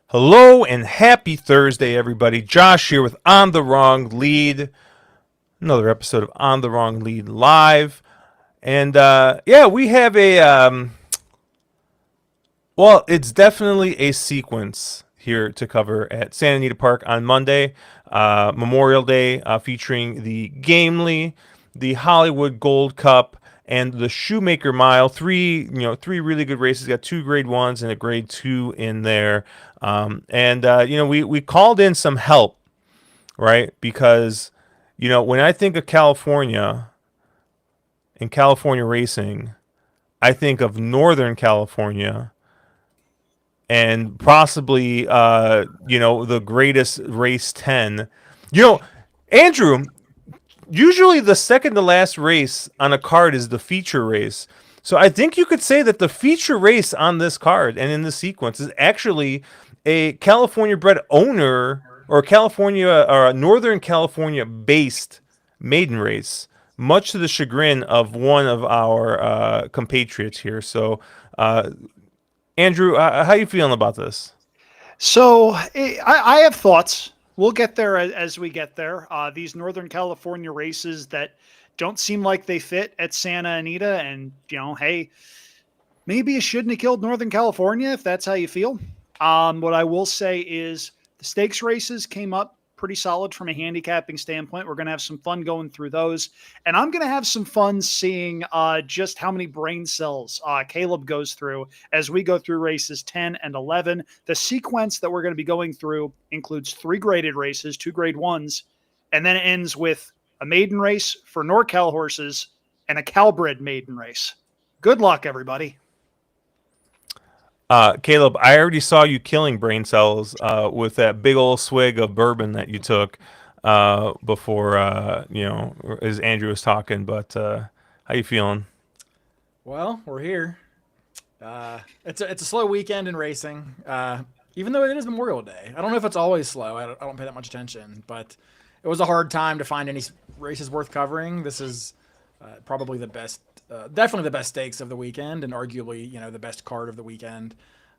Hello and happy Thursday, everybody. Josh here with On the Wrong Lead. Another episode of On the Wrong Lead live. And we have well, it's definitely a sequence here to cover at Santa Anita Park on Monday, Memorial Day, featuring the Gamely, the Hollywood Gold Cup, and the Shoemaker Mile. Three really good races. Got two grade ones and a grade two in there. We called in some help, right? Because, when I think of California and California racing, I think of Northern California and possibly, the greatest race 10. Andrew, usually the second to last race on a card is the feature race. So I think you could say that the feature race on this card and in this sequence is actually a California-bred owner or a Northern California-based maiden race, much to the chagrin of one of our compatriots here. So, Andrew, how you feeling about this? So I have thoughts. We'll get there as we get there. These Northern California races that don't seem like they fit at Santa Anita, and hey, maybe you shouldn't have killed Northern California if that's how you feel. What I will say is the stakes races came up pretty solid from a handicapping standpoint. We're going to have some fun going through those. And I'm going to have some fun seeing just how many brain cells Caleb goes through as we go through races 10 and 11. The sequence that we're going to be going through includes 3 graded races, 2 grade ones, and then it ends with a maiden race for NorCal horses and a Calbred maiden race. Good luck, everybody. Caleb, I already saw you killing brain cells with that big old swig of bourbon that you took before, as Andrew was talking. But how you feeling? Well, we're here. It's a slow weekend in racing, even though it is Memorial Day. I don't know if it's always slow. I don't pay that much attention, but it was a hard time to find any races worth covering. This is probably the best. Definitely the best stakes of the weekend, and arguably, the best card of the weekend.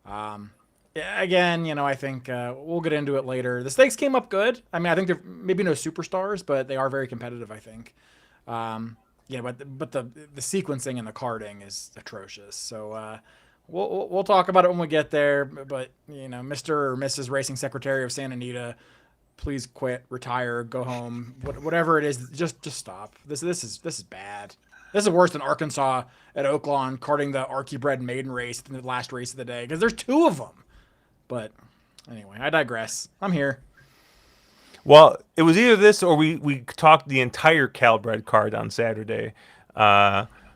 Again, I think we'll get into it later. The stakes came up good. I mean, I think they're maybe no superstars, but they are very competitive, I think. But the sequencing and the carding is atrocious. So we'll talk about it when we get there. But Mr. or Mrs. Racing Secretary of Santa Anita, please quit, retire, go home, whatever it is. Just stop. This is bad. This is worse than Arkansas at Oaklawn carting the Archie-bred maiden race in the last race of the day, because there's 2 of them. But anyway, I digress. I'm here. Well, it was either this or we talked the entire Calbred card on Saturday,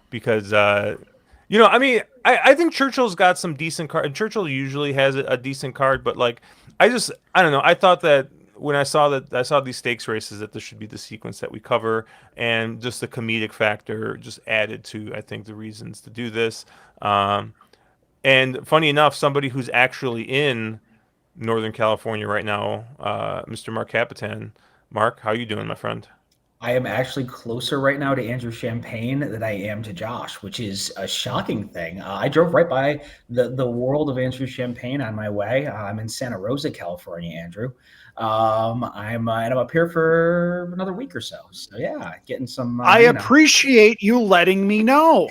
because I think Churchill's got some decent card. And Churchill usually has a decent card, but I don't know. I thought that when I saw these stakes races, that this should be the sequence that we cover, and just the comedic factor just added to, I think, the reasons to do this. And funny enough, somebody who's actually in Northern California right now, Mr. Mark Capitan. Mark, how you doing, my friend? I am actually closer right now to Andrew Champagne than I am to Josh, which is a shocking thing. I drove right by the world of Andrew Champagne on my way. I'm in Santa Rosa, California, Andrew. I'm up here for another week or so. So yeah, getting some. I appreciate you letting me know.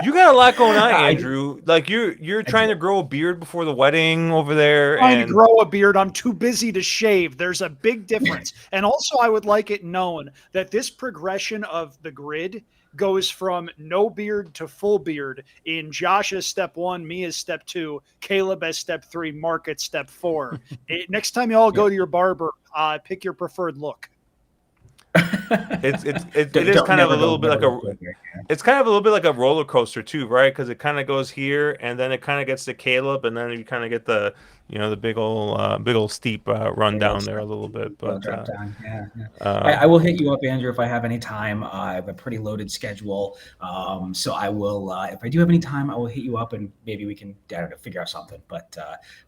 You got a lot going on, Andrew. You're trying to grow a beard before the wedding over there. Trying to grow a beard. I'm too busy to shave. There's a big difference. And also, I would like it known that this progression of the grid goes from no beard to full beard in Josh as step 1, me as step 2, Caleb as step 3, Mark at step 4. Next time you all go to your barber, pick your preferred look. It is kind of a little bit like a roller coaster too, right? Because it kind of goes here, and then it kind of gets to Caleb, and then you kind of get the the big old steep run down there a little bit. Well, But drop down. Yeah. I will hit you up, Andrew, if I have any time. I have a pretty loaded schedule. So I will, if I do have any time, I will hit you up and maybe we can figure out something. But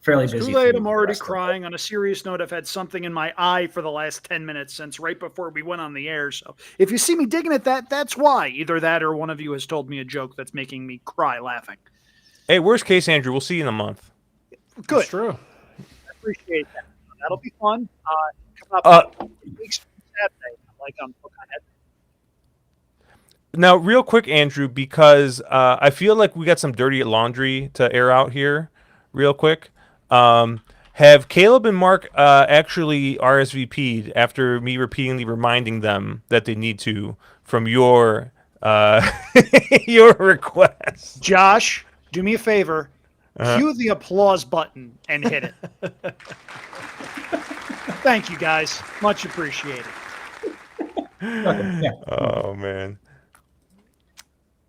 fairly It's busy. too late. for I'm the already rest of the crying. On a serious note, I've had something in my eye for the last 10 minutes since right before we went on the air. So if you see me digging at that, that's why. Either that or one of you has told me a joke that's making me cry laughing. hey, worst case, Andrew, we'll see you in a month. Good. That's true. I appreciate that. That'll be fun. Come up 2 weeks from Saturday. Like I'm looking ahead. Now, real quick, Andrew, because I feel like we got some dirty laundry to air out here, real quick. Have Caleb and Mark actually RSVP'd after me repeatedly reminding them that they need to from your your request? Josh, do me a favor. Cue the applause button and hit it. Thank you, guys. Much appreciated. Yeah. Oh man.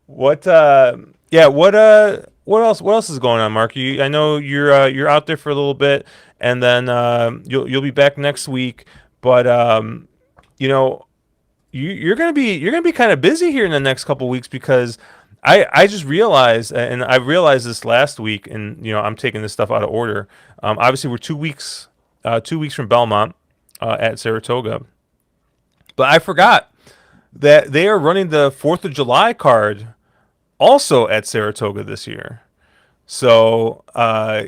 What what else is going on, Mark? I know you're out there for a little bit, and then you'll be back next week. But you're gonna be kind of busy here in the next couple weeks because I just realized, and I realized this last week, and I'm taking this stuff out of order. Obviously, we're 2 weeks from Belmont at Saratoga, but I forgot that they are running the 4th of July card also at Saratoga this year. So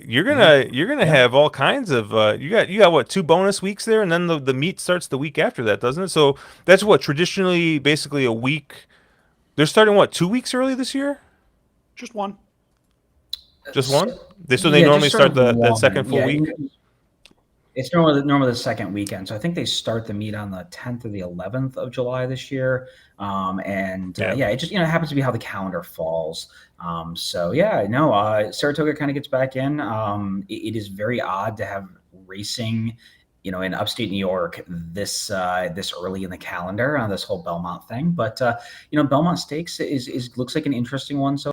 you're gonna have all kinds of you got what, 2 bonus weeks there, and then the meet starts the week after that, doesn't it? So that's what, traditionally basically a week. They're starting what, 2 weeks early this year? Just one. Just one? They normally just sort start of that one. second full week. It's normally the second weekend. So I think they start the meet on the 10th or the 11th of July this year. It just happens to be how the calendar falls. Saratoga kind of gets back in. It is very odd to have racing, in upstate New York this early in the calendar on this whole Belmont thing. But Belmont Stakes is looks like an interesting one so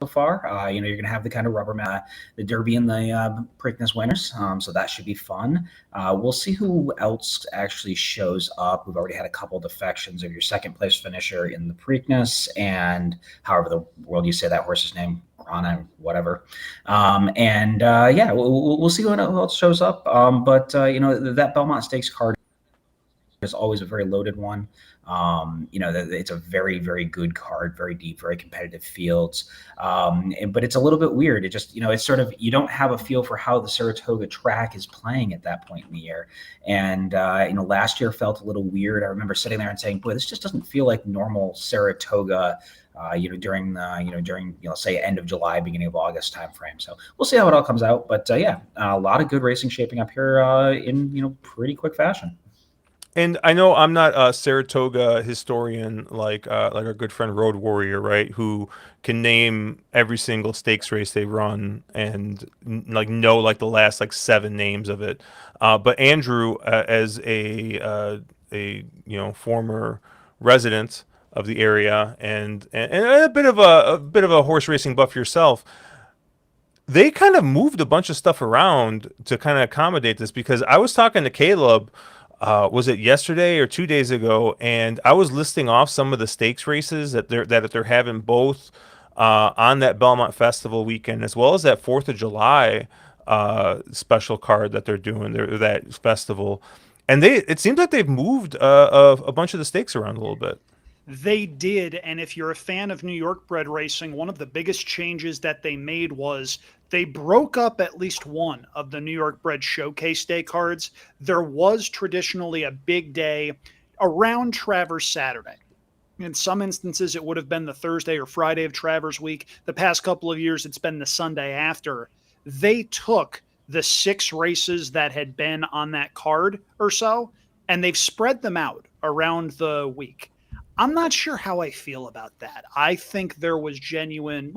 far. You're going to have the kind of rubber mat, the Derby and the Preakness winners. So that should be fun. We'll see who else actually shows up. We've already had a couple defections of your second place finisher in the Preakness and however the world you say that horse's name, Grana, whatever. We'll see who else shows up. That Belmont Stakes card is always a very loaded one. It's a very, very good card, very deep, very competitive fields. But it's a little bit weird. It just, it's sort of, you don't have a feel for how the Saratoga track is playing at that point in the year. And, last year felt a little weird. I remember sitting there and saying, boy, this just doesn't feel like normal Saratoga, during say end of July, beginning of August timeframe. So we'll see how it all comes out. But a lot of good racing shaping up here in pretty quick fashion. And I know I'm not a Saratoga historian like our good friend Road Warrior, right? Who can name every single stakes race they run and know the last 7 names of it. But Andrew, as a former resident of the area and a bit of a horse racing buff yourself, they kind of moved a bunch of stuff around to kind of accommodate this, because I was talking to Caleb. Was it yesterday or 2 days ago? And I was listing off some of the stakes races that they're having both on that Belmont Festival weekend, as well as that 4th of July special card that they're doing that festival. And it seems like they've moved a bunch of the stakes around a little bit. They did, and if you're a fan of New York bred racing, one of the biggest changes that they made was they broke up at least one of the New York bred showcase day cards. There was traditionally a big day around Travers Saturday. In some instances, it would have been the Thursday or Friday of Travers Week. The past couple of years, it's been the Sunday after. They took the 6 races that had been on that card or so, and they've spread them out around the week. I'm not sure how I feel about that. I think there was genuine,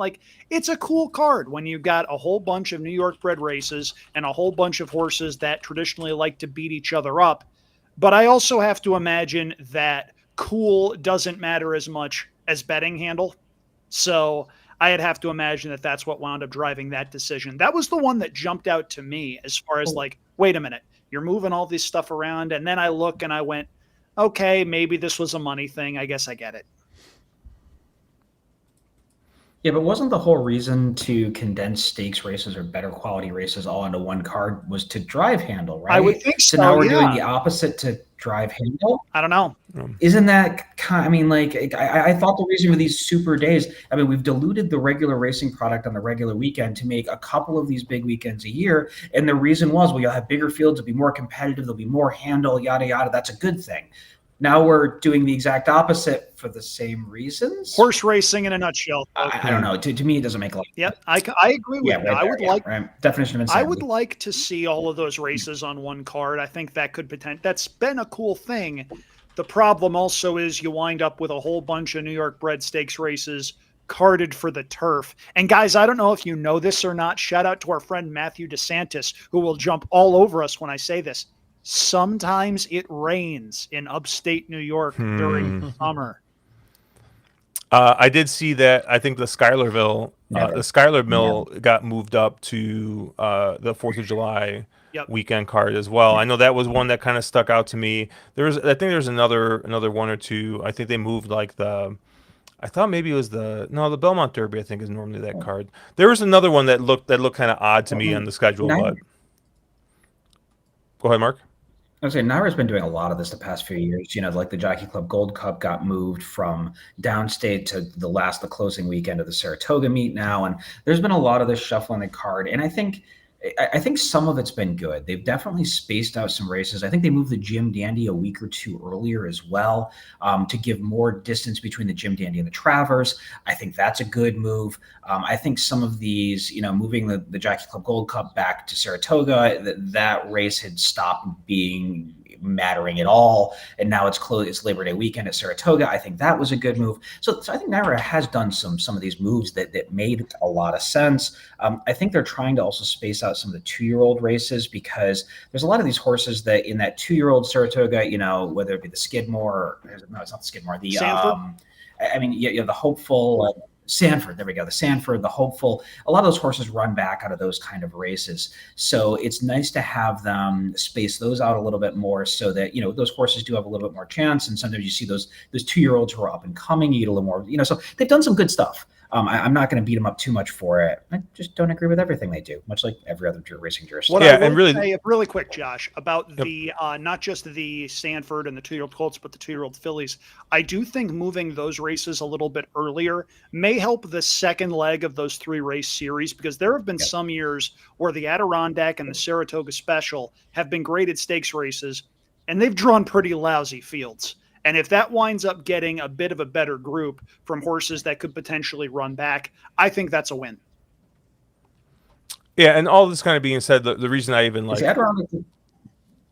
it's a cool card when you've got a whole bunch of New York bred races and a whole bunch of horses that traditionally like to beat each other up. But I also have to imagine that cool doesn't matter as much as betting handle. So I'd have to imagine that that's what wound up driving that decision. That was the one that jumped out to me as far as like, wait a minute, you're moving all this stuff around. And then I look and I went, okay, maybe this was a money thing. I guess I get it. Yeah, but wasn't the whole reason to condense stakes races or better quality races all into one card was to drive handle, right? I would think so. So now we're doing yeah. the opposite to drive handle. I don't know. Isn't that kind? I mean, like I thought the reason for these super days. I mean, we've diluted the regular racing product on the regular weekend to make a couple of these big weekends a year, and the reason was, well, you'll have bigger fields, it'll be more competitive, there'll be more handle, yada yada. That's a good thing. Now we're doing the exact opposite for the same reasons. Horse racing in a nutshell. I don't know. To me, it doesn't make a lot of Yep, sense. I agree with you. Right I there, would yeah, like right. Definition of insanity. I would like to see all of those races on one card. I think that could that's been a cool thing. The problem also is you wind up with a whole bunch of New York bred stakes races carded for the turf. And guys, I don't know if you know this or not. Shout out to our friend Matthew DeSantis, who will jump all over us when I say this. Sometimes it rains in upstate New York during summer. I did see that. I think the Schuyler Mill got moved up to the 4th of July weekend card as well. I know that was one that kind of stuck out to me. I think there's another one or two. I think they moved like I thought maybe it was the Belmont Derby. I think is normally that card. There was another one that looked kind of odd to me on the schedule. But go ahead, Mark. I was saying Naira's been doing a lot of this the past few years. You know, like the Jockey Club Gold Cup got moved from downstate to the closing weekend of the Saratoga meet now, and there's been a lot of this shuffling the card. And I think some of it's been good. They've definitely spaced out some races. I think they moved the Jim Dandy a week or two earlier as well, to give more distance between the Jim Dandy and the Travers. I think that's a good move. I think some of these, moving the Jockey Club Gold Cup back to Saratoga, that race had stopped being mattering at all, and now it's closed. It's Labor Day weekend at Saratoga. I think that was a good move. So I think Naira has done some of these moves that made a lot of sense. I think they're trying to also space out some of the 2-year-old races, because there's a lot of these horses that in that 2-year-old Saratoga, whether it be the Skidmore, no, it's not the Skidmore, the Sanford? The Hopeful. Sanford, there we go. The Sanford, the Hopeful, a lot of those horses run back out of those kind of races. So it's nice to have them space those out a little bit more, so that, those horses do have a little bit more chance. And sometimes you see those 2-year-olds who are up and coming, you get a little more, so they've done some good stuff. I'm not going to beat them up too much for it. I just don't agree with everything they do, much like every other racing jurisdiction. What I will say really quick, Josh, about the not just the Sanford and the 2-year-old colts, but the 2-year-old fillies. I do think moving those races a little bit earlier may help the second leg of those 3-race series, because there have been some years where the Adirondack and the Saratoga Special have been graded stakes races, and they've drawn pretty lousy fields. And if that winds up getting a bit of a better group from horses that could potentially run back, I think that's a win. Yeah, and all this kind of being said, the reason I even like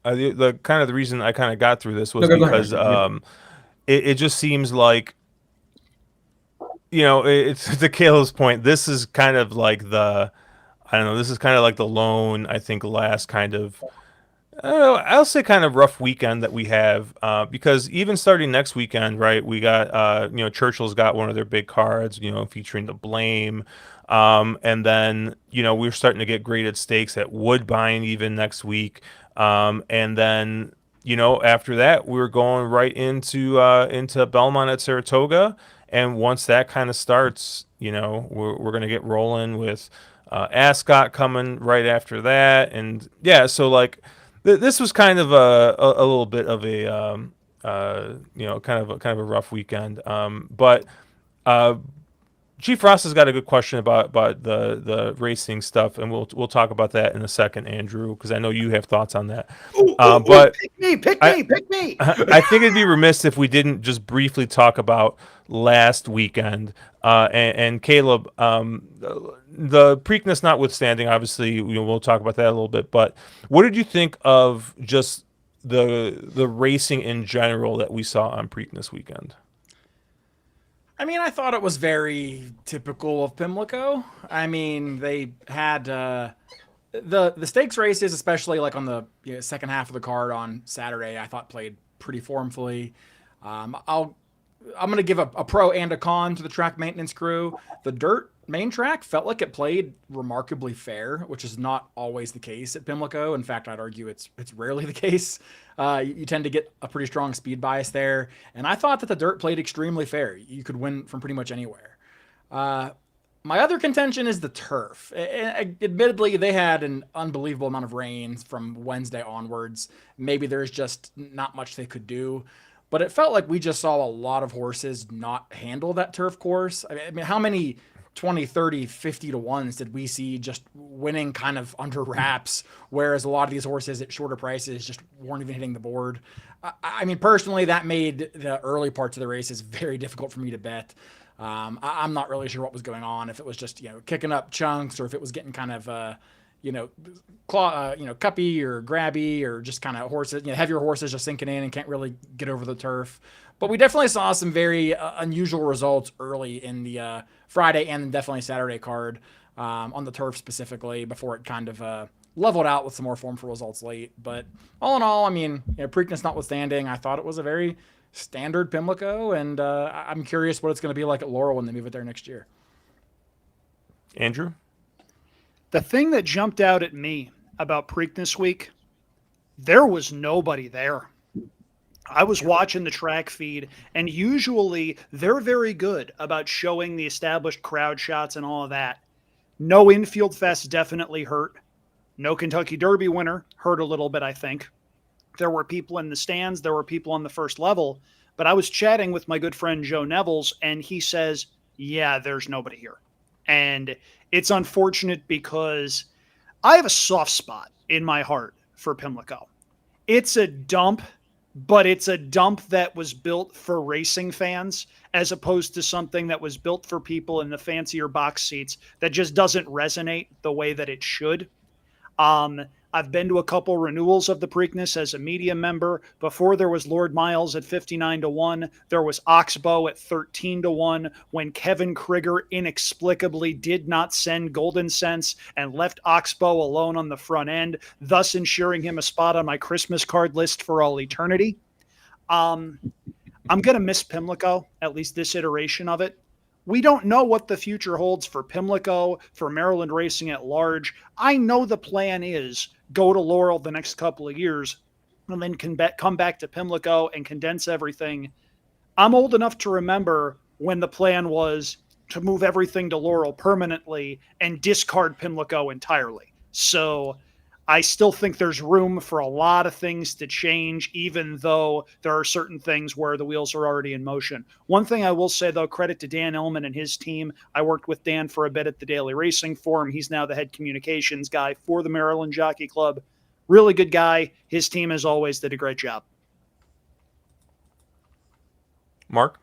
the reason I kind of got through this was because it just seems like, it's to Caleb's point. This is kind of like the lone, I think, last kind of, I don't know, I'll say kind of rough weekend that we have, because even starting next weekend, right, we got, Churchill's got one of their big cards, featuring the Blame. And then, we're starting to get graded stakes at Woodbine even next week. And then, after that, we're going right into Belmont at Saratoga. And once that kind of starts, we're going to get rolling with Ascot coming right after that. And yeah, so like, this was kind of a little bit of a kind of a rough weekend. But Chief Ross has got a good question about the racing stuff, and we'll talk about that in a second, Andrew, because I know you have thoughts on that. But pick me. I think it'd be remiss if we didn't just briefly talk about last weekend. And Caleb, the Preakness notwithstanding, obviously, we'll talk about that a little bit. But what did you think of just the racing in general that we saw on Preakness weekend? I mean, I thought it was very typical of Pimlico. I mean, they had the stakes races, especially like on the second half of the card on Saturday, I thought played pretty formfully. I'm going to give a pro and a con to the track maintenance crew. The dirt main track felt like it played remarkably fair, which is not always the case at Pimlico. In fact, I'd argue it's rarely the case. You tend to get a pretty strong speed bias there, and I thought that the dirt played extremely fair. You could win from pretty much anywhere. My other contention is the turf. Admittedly, they had an unbelievable amount of rain from Wednesday onwards. Maybe there's just not much they could do. But it felt like we just saw a lot of horses not handle that turf course. I mean, how many 20, 30, 50 to 1s did we see just winning kind of under wraps, whereas a lot of these horses at shorter prices just weren't even hitting the board? I mean, personally, that made the early parts of the races very difficult for me to bet. I'm not really sure what was going on, if it was just, kicking up chunks, or if it was getting kind of, cuppy or grabby, or just kind of horses, heavier horses just sinking in and can't really get over the turf. But we definitely saw some very unusual results early in the Friday and definitely Saturday card on the turf specifically, before it kind of leveled out with some more formful results late. But all in all, I mean, Preakness notwithstanding, I thought it was a very standard Pimlico, and I'm curious what it's going to be like at Laurel when they move it there next year. Andrew? The thing that jumped out at me about Preakness week, there was nobody there. I was watching the track feed, and usually they're very good about showing the established crowd shots and all of that. No infield fest definitely hurt. No Kentucky Derby winner hurt a little bit, I think. There were people in the stands. There were people on the first level. But I was chatting with my good friend Joe Nevels, and he says, yeah, there's nobody here. And it's unfortunate because I have a soft spot in my heart for Pimlico. It's a dump, but it's a dump that was built for racing fans, as opposed to something that was built for people in the fancier box seats that just doesn't resonate the way that it should. I've been to a couple renewals of the Preakness as a media member. Before there was Lord Miles at 59 to 1. There was Oxbow at 13 to 1 when Kevin Krigger inexplicably did not send Golden Sense and left Oxbow alone on the front end, thus ensuring him a spot on my Christmas card list for all eternity. I'm going to miss Pimlico, at least this iteration of it. We don't know what the future holds for Pimlico, for Maryland racing at large. I know the plan is go to Laurel the next couple of years and then come back to Pimlico and condense everything. I'm old enough to remember when the plan was to move everything to Laurel permanently and discard Pimlico entirely. So I still think there's room for a lot of things to change, even though there are certain things where the wheels are already in motion. One thing I will say, though, credit to Dan Illman and his team. I worked with Dan for a bit at the Daily Racing Forum. He's now the head communications guy for the Maryland Jockey Club. Really good guy. His team, as always, did a great job. Mark?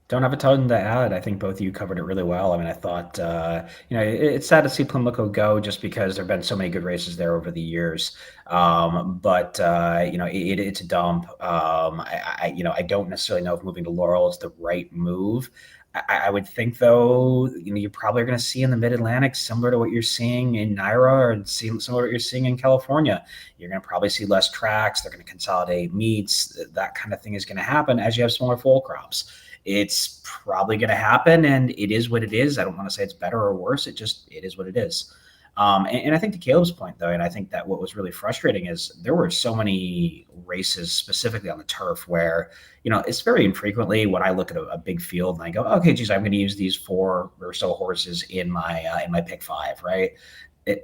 Don't have a ton to add. I think both of you covered it really well. I mean, I thought, it's sad to see Pimlico go just because there have been so many good races there over the years. But it's a dump. I don't necessarily know if moving to Laurel is the right move. I would think, though, you probably are going to see in the Mid-Atlantic, similar to what you're seeing in Naira, or similar to what you're seeing in California. You're going to probably see less tracks. They're going to consolidate meets. That kind of thing is going to happen as you have smaller foal crops. It's probably going to happen, and it is what it is. I don't want to say it's better or worse. It is what it is. And I think to Caleb's point, though, and I think that what was really frustrating is there were so many races specifically on the turf where, it's very infrequently when I look at a big field and I go, okay, geez, I'm going to use these 4 or so horses in my pick 5, right?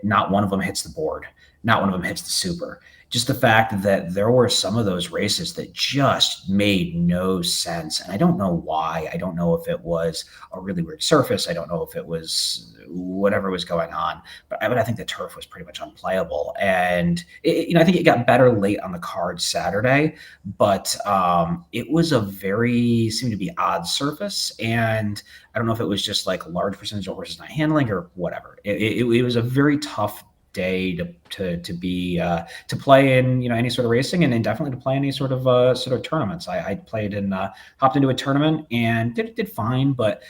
Not one of them hits the board. Not one of them hits the super. Just the fact that there were some of those races that just made no sense. And I don't know why. I don't know if it was a really weird surface. I don't know if it was whatever was going on. But I think the turf was pretty much unplayable. And, I think it got better late on the card Saturday. But it was seemed to be odd surface. And I don't know if it was just like a large percentage of horses not handling or whatever. It was a very tough day to play in any sort of racing, and then definitely to play any sort of tournaments. I played in hopped into a tournament and did fine, but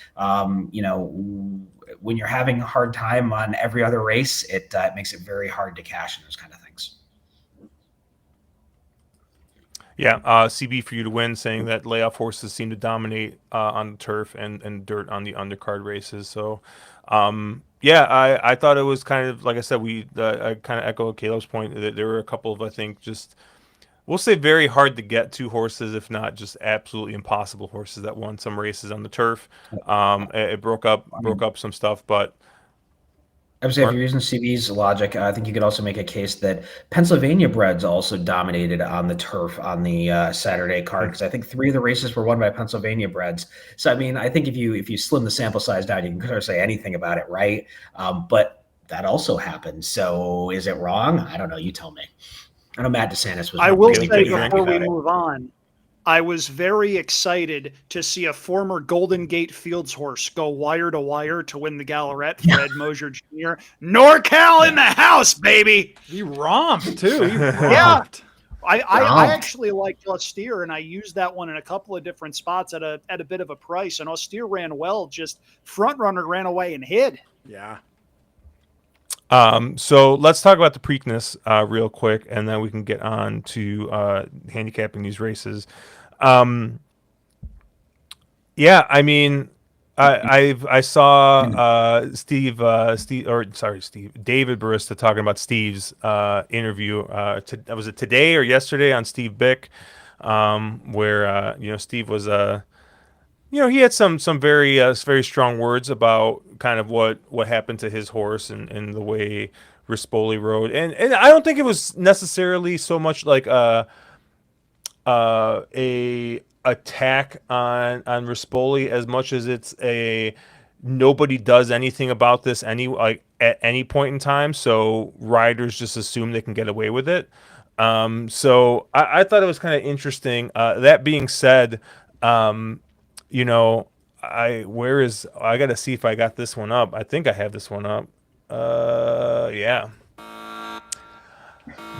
when you're having a hard time on every other race, it makes it very hard to cash in those kind of things. Yeah, CB for you to win, saying that layoff horses seem to dominate on the turf and dirt on the undercard races. So, yeah, I thought it was kind of like I said. I kind of echo Caleb's point that there were a couple of, I think, just we'll say very hard to get to horses, if not just absolutely impossible horses that won some races on the turf. It broke up some stuff, but I would say if you're using CB's logic, I think you could also make a case that Pennsylvania breds also dominated on the turf on the Saturday card, because I think 3 of the races were won by Pennsylvania breds. So I mean, I think if you slim the sample size down, you can sort of say anything about it, right? But that also happened. So is it wrong? I don't know. You tell me. I know Matt DeSantis was. I will really say happy before we about it. move on, I was very excited to see a former Golden Gate Fields horse go wire to wire to win the Gallerat for Ed Mosier Jr. NorCal in the house, baby. He romped too. He Yeah. romped. I actually liked Austere, and I used that one in a couple of different spots at a bit of a price. And Austere ran well, just front runner ran away and hid. Yeah. So let's talk about the Preakness real quick, and then we can get on to handicapping these races. Yeah, I mean, I saw David Barista talking about Steve's interview. Was it today or yesterday on Steve Bick, where Steve was he had some very strong words about kind of what happened to his horse and the way Rispoli rode, and I don't think it was necessarily so much like a attack on Rispoli as much as it's a nobody does anything about this at any point in time, so riders just assume they can get away with it. So I thought it was kind of interesting. That being said, I got to see if I got this one up. I think I have this one up. Yeah.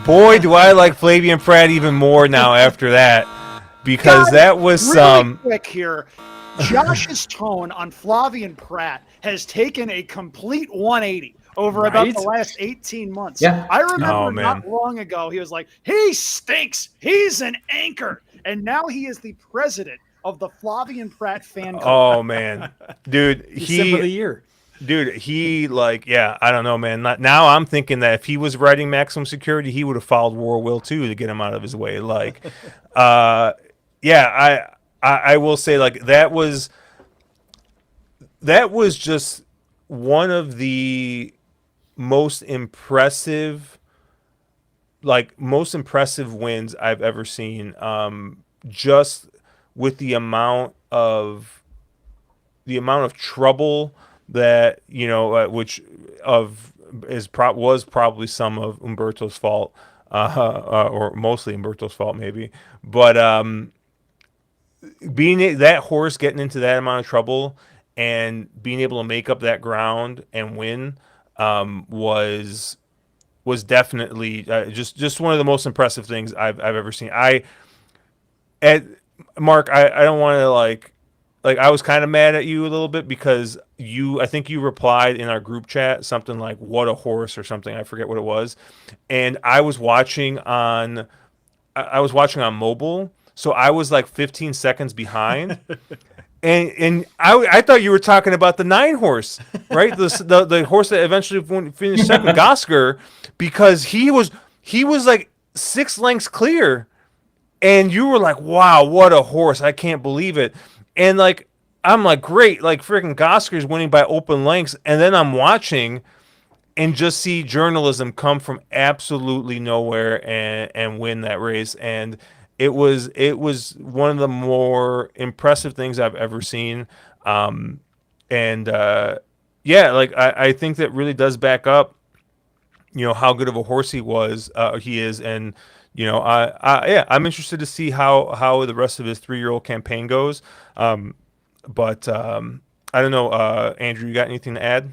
Boy, do I like Flavian Pratt even more now after that, because Guys, that was really some. quick here. Josh's tone on Flavian Pratt has taken a complete 180 over about Right? the last 18 months. Yeah. I remember Oh, man. not long ago, he was like, he stinks. He's an anchor. And now he is the president of the Flavian Pratt fan club. Oh man, dude, Sim of the year. I don't know, man. Now I'm thinking that if he was writing Maximum Security, he would have followed War Will too to get him out of his way. I will say that was just one of the most impressive wins I've ever seen. Just with the amount of trouble that was probably some of Umberto's fault, or mostly Umberto's fault maybe, but that horse getting into that amount of trouble and being able to make up that ground and win was definitely just one of the most impressive things I've ever seen. Mark, I don't want to I was kind of mad at you a little bit because I think you replied in our group chat something like "what a horse" or something. I forget what it was, and I was watching on mobile, so I was like 15 seconds behind. And I thought you were talking about the 9 horse, right? The horse that eventually finished second, Gosker, because he was like 6 lengths clear. And you were like, wow, what a horse. I can't believe it. And I'm like, great, freaking Gosker's winning by open lengths. And then I'm watching and just see journalism come from absolutely nowhere and win that race. And it was one of the more impressive things I've ever seen. I think that really does back up, how good of a horse he is. And, I'm interested to see how the rest of his 3-year-old campaign goes. But I don't know, Andrew, you got anything to add?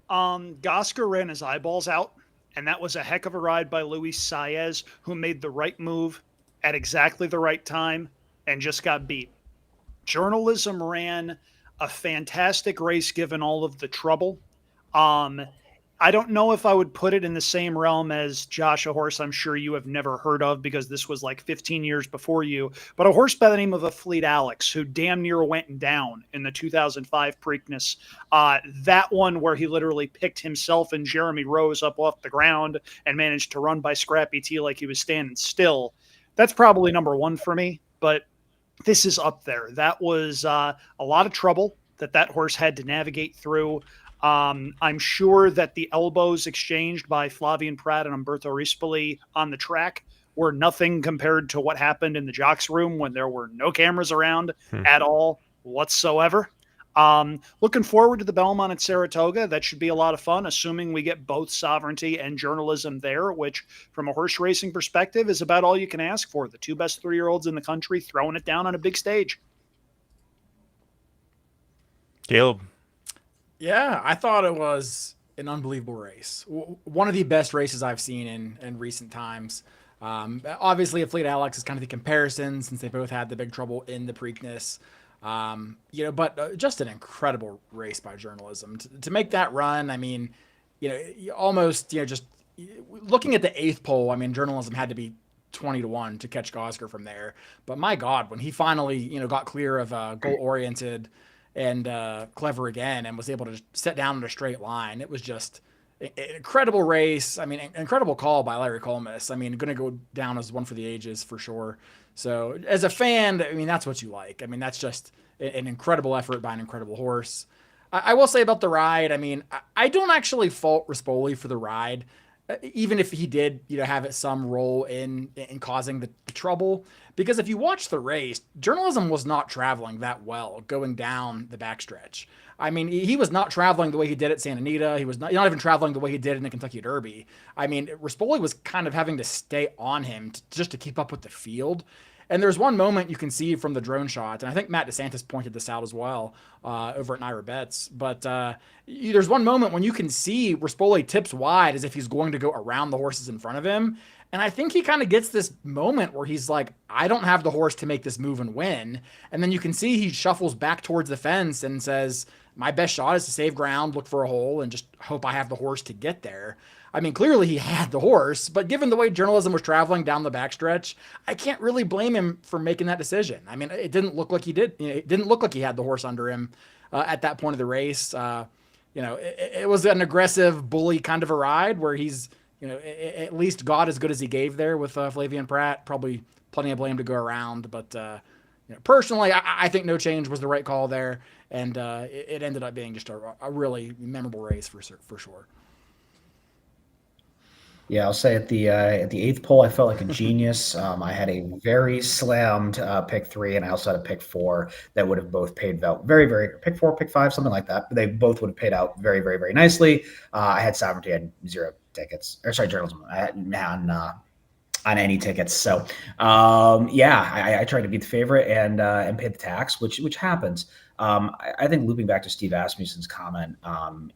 Gosker ran his eyeballs out, and that was a heck of a ride by Luis Saez, who made the right move at exactly the right time and just got beat. Journalism ran a fantastic race given all of the trouble. I don't know if I would put it in the same realm as Josh, a horse I'm sure you have never heard of because this was like 15 years before you, but a horse by the name of a Fleet Alex who damn near went down in the 2005 Preakness. That one where he literally picked himself and Jeremy Rose up off the ground and managed to run by Scrappy T like he was standing still. That's probably number one for me, but this is up there. That was a lot of trouble that horse had to navigate through. I'm sure that the elbows exchanged by Flavian Pratt and Umberto Rispoli on the track were nothing compared to what happened in the jocks room when there were no cameras around at all whatsoever. Looking forward to the Belmont at Saratoga. That should be a lot of fun, assuming we get both sovereignty and journalism there, which from a horse racing perspective is about all you can ask for. The two best 3-year-olds in the country throwing it down on a big stage. Caleb. Yeah, I thought it was an unbelievable race. One of the best races I've seen in recent times. Obviously, a Fleet Alex is kind of the comparison since they both had the big trouble in the Preakness. But just an incredible race by journalism. To make that run, I mean, almost, just looking at the 8th pole, I mean, journalism had to be 20-1 to catch Gosger from there. But my God, when he finally, got clear of goal-oriented and clever again and was able to sit down in a straight line, it was just an incredible race. I mean, incredible call by Larry Colmus. I mean, going to go down as one for the ages for sure. So as a fan, I mean, that's what you like. I mean, that's just an incredible effort by an incredible horse. I will say about the ride, I mean, I don't actually fault Rispoli for the ride, even if he did, have some role in causing the trouble. Because if you watch the race, journalism was not traveling that well going down the backstretch. I mean, he was not traveling the way he did at Santa Anita. He was not even traveling the way he did in the Kentucky Derby. I mean, Rispoli was kind of having to stay on him just to keep up with the field. And there's one moment you can see from the drone shot, and I think Matt DeSantis pointed this out as well over at Naira Bets. But there's one moment when you can see Rispoli tips wide as if he's going to go around the horses in front of him. And I think he kind of gets this moment where he's like, I don't have the horse to make this move and win. And then you can see he shuffles back towards the fence and says, my best shot is to save ground, look for a hole, and just hope I have the horse to get there. I mean, clearly he had the horse, but given the way journalism was traveling down the backstretch, I can't really blame him for making that decision. I mean, it didn't look like he did. It didn't look like he had the horse under him at that point of the race. It was an aggressive bully kind of a ride where he's, at least got as good as he gave there with Flavian Pratt. Probably plenty of blame to go around, but personally, I think no change was the right call there, and it ended up being just a really memorable race for sure. Yeah, I'll say at the 8th pole, I felt like a genius. I had a very slammed pick 3, and I also had a pick 4 that would have both paid out very, very pick 4, pick 5, something like that. They both would have paid out very, very, very nicely. I had sovereignty, I had 0 tickets, or sorry, journalism. I hadn't on any tickets. So I tried to beat the favorite and pay the tax, which happens. I think looping back to Steve Asmussen's comment, I'm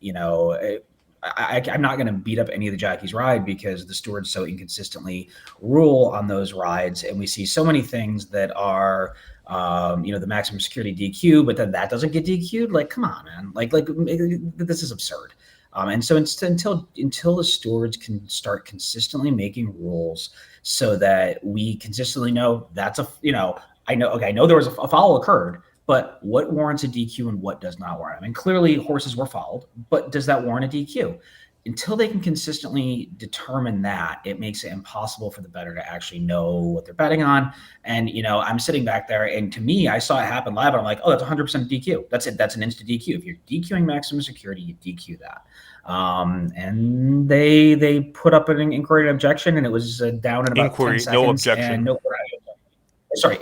not going to beat up any of the jockeys' ride because the stewards so inconsistently rule on those rides, and we see so many things that are, the maximum security DQ, but then that doesn't get DQ'd. Like, come on, man! Like this is absurd. And so until the stewards can start consistently making rules so that we consistently know that's I know there was a foul occurred. But what warrants a DQ and what does not warrant? I mean, clearly horses were fouled, but does that warrant a DQ? Until they can consistently determine that, it makes it impossible for the bettor to actually know what they're betting on. And, I'm sitting back there, and to me, I saw it happen live, and I'm like, oh, that's 100% DQ. That's it. That's an instant DQ. If you're DQing maximum security, you DQ that. And they put up an inquiry and objection, and it was down in about 10 seconds. No objection.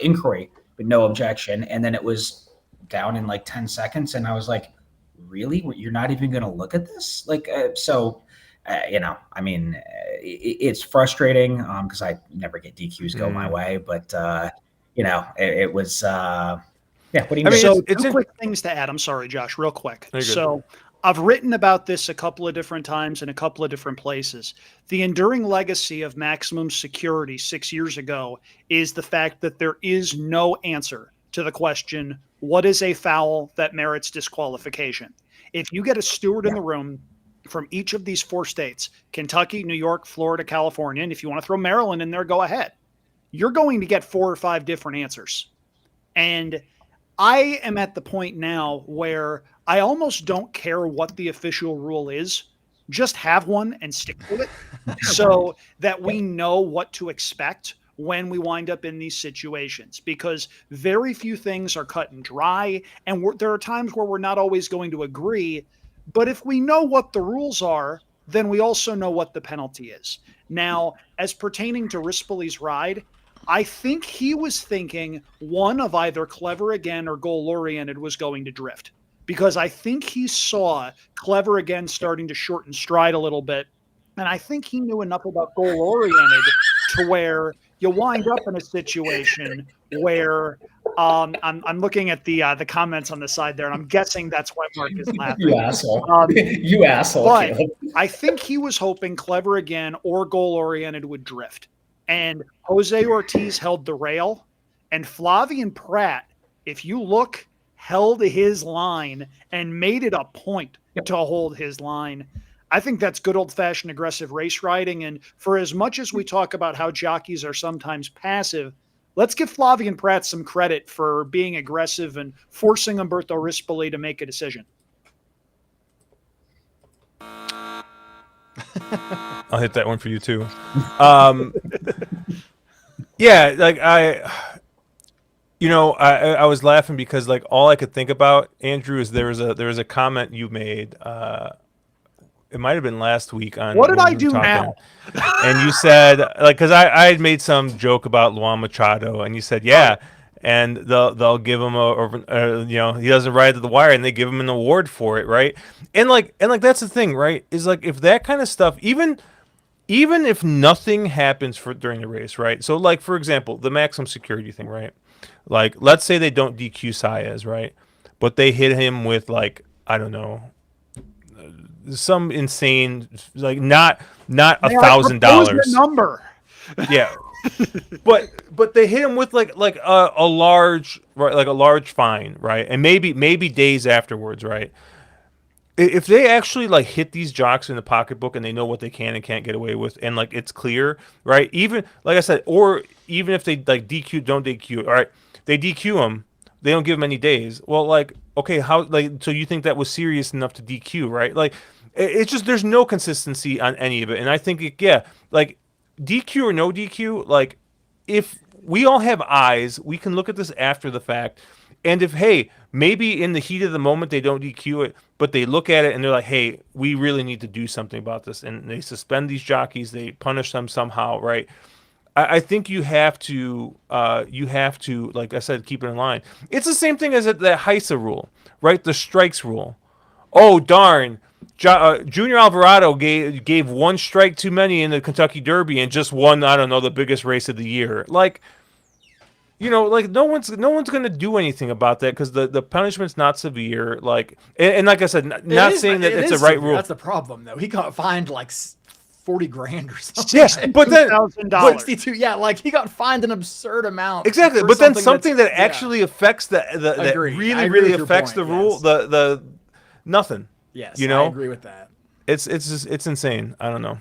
Inquiry. But no objection. And then it was down in like 10 seconds. And I was like, really? You're not even going to look at this? It's frustrating because I never get DQs go my way. But, it was, what do you mean? So two quick things to add. I'm sorry, Josh, real quick. So I've written about this a couple of different times in a couple of different places. The enduring legacy of maximum security 6 years ago is the fact that there is no answer to the question, what is a foul that merits disqualification? If you get a steward in the room from each of these 4 states, Kentucky, New York, Florida, California, and if you want to throw Maryland in there, go ahead. You're going to get 4 or 5 different answers. And I am at the point now where I almost don't care what the official rule is. Just have one and stick to it so that we know what to expect when we wind up in these situations, because very few things are cut and dry. And there are times where we're not always going to agree. But if we know what the rules are, then we also know what the penalty is. Now, as pertaining to Rispoli's ride, I think he was thinking one of either Clever Again or Goal Oriented was going to drift, because I think he saw Clever Again starting to shorten stride a little bit. And I think he knew enough about Goal Oriented to where you wind up in a situation where I'm looking at the comments on the side there, and I'm guessing that's why Mark is laughing. You asshole. You asshole. But Caleb. I think he was hoping Clever Again or Goal Oriented would drift. And Jose Ortiz held the rail, and Flavian Pratt, if you look, held his line and made it a point to hold his line. I think that's good old-fashioned aggressive race riding. And for as much as we talk about how jockeys are sometimes passive, let's give Flavian Pratt some credit for being aggressive and forcing Umberto Rispoli to make a decision. I'll hit that one for you too. Yeah, like I was laughing because like all I could think about, Andrew, is there was a comment you made. It might have been last week on What did when I we were do talking, now? and you said like, because I had made some joke about Luan Machado, and you said yeah, and they'll give him he doesn't ride to the wire, and they give him an award for it, right? And like that's the thing, right? Is like if that kind of stuff, even if nothing happens during the race, right? So like for example, the maximum security thing, right? Like let's say they don't DQ Saez, right? But they hit him with like, I don't know, some insane, like not $1,000 number. Yeah. but they hit him with like a large, right, like a large fine, right? And maybe days afterwards, right? If they actually like hit these jocks in the pocketbook and they know what they can and can't get away with, and like it's clear, right? Even like I said, or even if they like don't DQ, all right, they DQ them, they don't give them any days. Well, like okay, how like so you think that was serious enough to DQ, right? Like it's just there's no consistency on any of it, and I think like DQ or no DQ, like if we all have eyes, we can look at this after the fact. And if, hey, maybe in the heat of the moment they don't DQ it, but they look at it and they're like, hey, we really need to do something about this. And they suspend these jockeys, they punish them somehow, right? I think you have to, like I said, keep it in line. It's the same thing as the Heisa rule, right? The strikes rule. Oh, darn. Junior Alvarado gave one strike too many in the Kentucky Derby and just won, I don't know, the biggest race of the year. Like, like no one's gonna do anything about that because the punishment's not severe. Like, and like I said, not saying that it's a right rule. That's the problem, though. He got fined like 40 grand or something. Yeah, but then $2,000. Yeah, like he got fined an absurd amount. Exactly, but then something that actually affects that Agreed. really affects the rule. Yes. The nothing. Yes, I agree with that. It's insane. I don't know.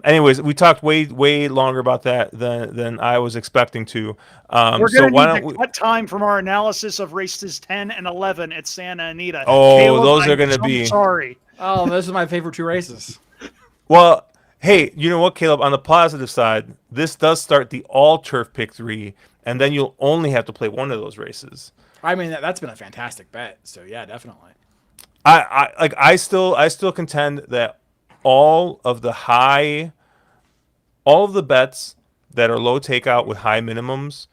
Anyways, we talked way longer about that than I was expecting to. We're going to need to cut time from our analysis of races 10 and 11 at Santa Anita. Oh, Caleb, those are going to be. Sorry. Oh, those are my favorite 2 races. Well, hey, you know what, Caleb? On the positive side, this does start the all turf pick 3, and then you'll only have to play one of those races. I mean, that's been a fantastic bet. So yeah, definitely. I still contend that all of the bets that are low takeout with high minimums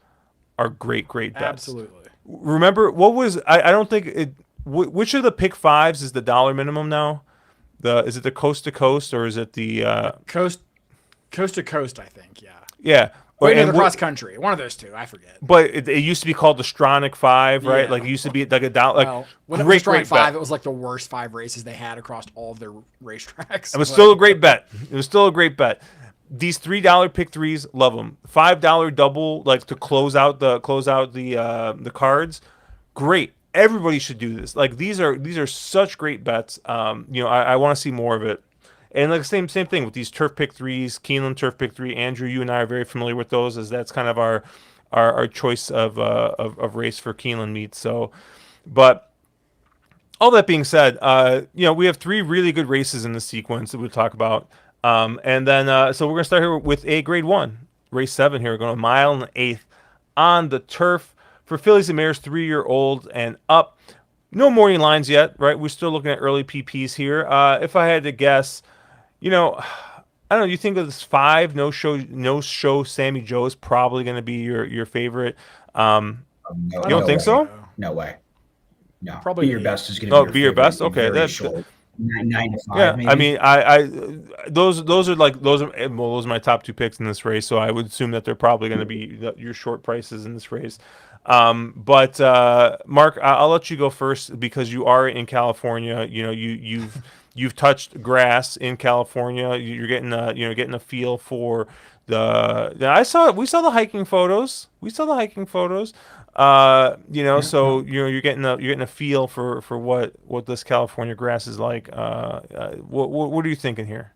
are great bets. Absolutely. Remember what was I don't think it. Which of the pick 5s is the dollar minimum now? Is it the coast to coast or is it the coast to coast? I think. Yeah. Yeah. And the cross country, one of those 2, I forget. But it used to be called the Stronach 5, right? Yeah. Like it used to be like a dollar. Well, when it was Stronach 5, it was like the worst 5 races they had across all of their racetracks. It was still a great bet. These $3 pick 3s, love them. $5 double, like to close out the cards, great. everybody should do this. Like these are such great bets. I want to see more of it. And like same thing with these turf pick threes, Keeneland turf pick three. Andrew, you and I are very familiar with those, as that's kind of our choice of race for Keeneland meets. So, but all that being said, we have three really good races in the sequence that we'll talk about. And then so we're gonna start here with a grade one, race 7 here. We're going a mile and an eighth on the turf for fillies and mares 3-year-old and up. No morning lines yet, right? We're still looking at early PPs here. If I had to guess, I don't know. You think of this 5 no show Sammy Joe is probably going to be your favorite. No, You don't think way. so? No way. No, Probably Be Your eight. Best is going to Be your best. Okay, very that short. 9 to 5, yeah. maybe. I mean, I those are like those are my top 2 picks in this race. So I would assume that they're probably going to be your short prices in this race. But Mark, I'll let you go first because you are in California. You've touched grass in California. You're getting getting a feel for we saw the hiking photos. So you're getting a feel for what this California grass is like. What are you thinking here?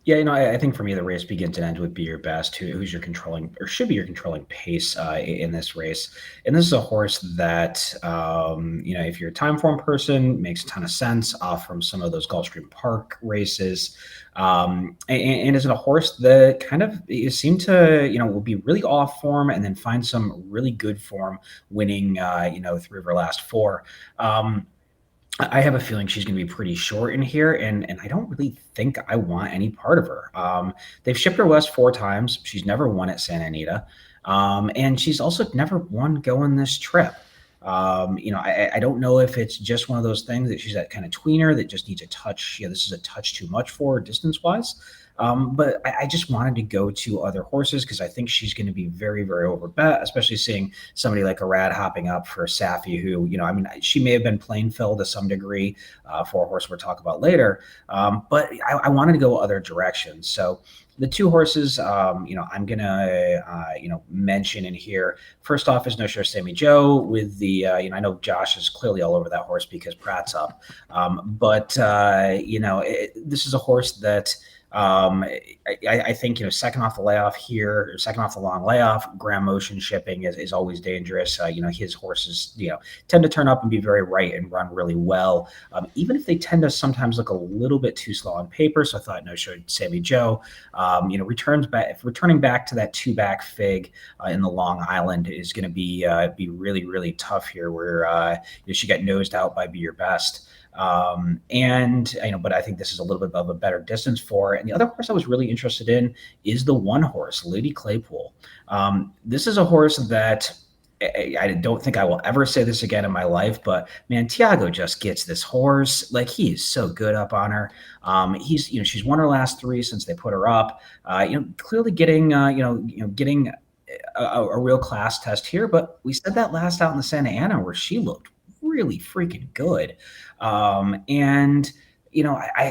Yeah, I think for me, the race begins and ends with Be Your Best, who's your controlling or should be your controlling pace in this race. And this is a horse that, if you're a time form person, makes a ton of sense off from some of those Gulfstream Park races. And is it a horse that kind of seemed to, will be really off form and then find some really good form winning, 3 of her last 4. I have a feeling she's going to be pretty short in here, and I don't really think I want any part of her. They've shipped her west 4 times. She's never won at Santa Anita, and she's also never won going this trip. I don't know if it's just one of those things that she's that kind of tweener that just needs a touch. This is a touch too much for her distance-wise. But I just wanted to go to other horses because I think she's going to be very, very overbet, especially seeing somebody like a Rad hopping up for Safi, who, she may have been plain fill to some degree for a horse we'll talk about later. But I wanted to go other directions. So the 2 horses, I'm going to, mention in here. First off is No Show Sammy Joe with the, I know Josh is clearly all over that horse because Pratt's up. This is a horse that I think, second off the layoff here, or second off the long layoff, ground motion shipping is always dangerous. His horses, tend to turn up and be very right and run really well, even if they tend to sometimes look a little bit too slow on paper. So I thought No Show Sammy Joe, returning back to that 2-back fig in the Long Island is going to be really, really tough here where she got nosed out by Be Your Best. But I think this is a little bit of a better distance for her. And the other horse I was really interested in is the 1 horse, Lady Claypool. This is a horse that I don't think I will ever say this again in my life, but man, Tiago just gets this horse. Like, he is so good up on her. She's won her last 3 since they put her up, clearly getting a real class test here. But we said that last out in the Santa Ana where she looked really freaking good. I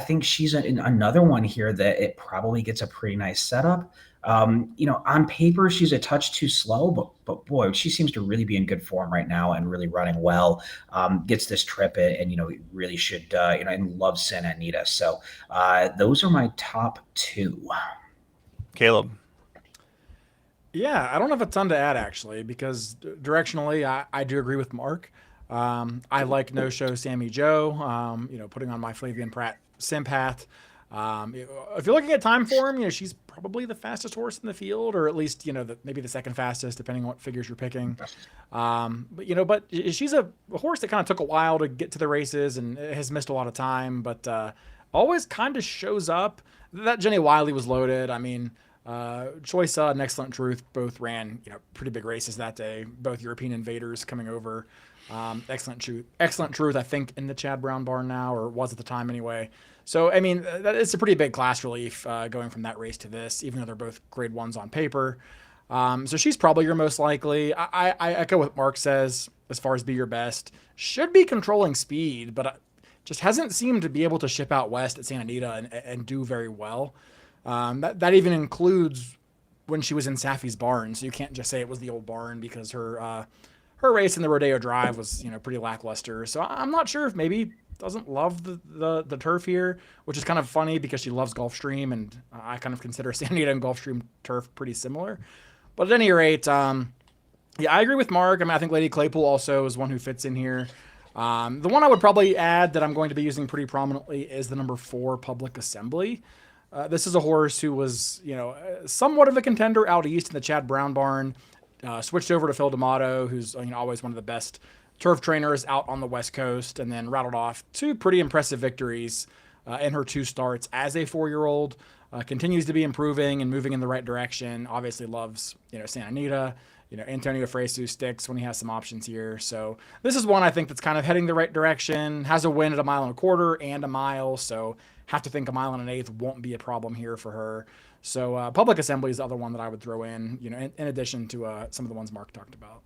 think she's another one here that it probably gets a pretty nice setup. On paper, she's a touch too slow, but boy, she seems to really be in good form right now and really running well. Gets this trip and really should, and loves Santa Anita. So those are my top 2. Caleb. Yeah, I don't have a ton to add actually, because directionally, I do agree with Mark. I like No Show Sammy Joe, putting on my Flavian Pratt Sympath. If you're looking at time form, she's probably the fastest horse in the field, or at least, maybe the second fastest, depending on what figures you're picking. But she's a horse that kind of took a while to get to the races and has missed a lot of time, but always kind of shows up. That Jenny Wiley was loaded. I mean, Choice and Excellent Truth both ran, pretty big races that day, both European invaders coming over. Excellent Truth, I think, in the Chad Brown barn now, or was at the time anyway. So, I mean, it's a pretty big class relief going from that race to this, even though they're both grade 1s on paper. So she's probably your most likely. I echo what Mark says as far as Be Your Best. Should be controlling speed, but just hasn't seemed to be able to ship out west at Santa Anita and do very well. That even includes when she was in Safi's barn. So you can't just say it was the old barn because her her race in the Rodeo Drive was, pretty lackluster. So I'm not sure if maybe doesn't love the turf here, which is kind of funny because she loves Gulfstream, and I kind of consider Santa Anita and Gulfstream turf pretty similar. But at any rate, yeah, I agree with Mark. I mean, I think Lady Claypool also is one who fits in here. The one I would probably add that I'm going to be using pretty prominently is the number 4 Public Assembly. This is a horse who was, somewhat of a contender out east in the Chad Brown barn. Switched over to Phil D'Amato, who's always one of the best turf trainers out on the West Coast, and then rattled off 2 pretty impressive victories in her 2 starts as a 4-year-old. Continues to be improving and moving in the right direction. Obviously loves, Santa Anita. Antonio Fresu sticks when he has some options here. So this is one I think that's kind of heading the right direction. Has a win at 1.25 miles and a mile. So have to think 1.125 won't be a problem here for her. So Public Assembly is the other one that I would throw in, in addition to some of the ones Mark talked about.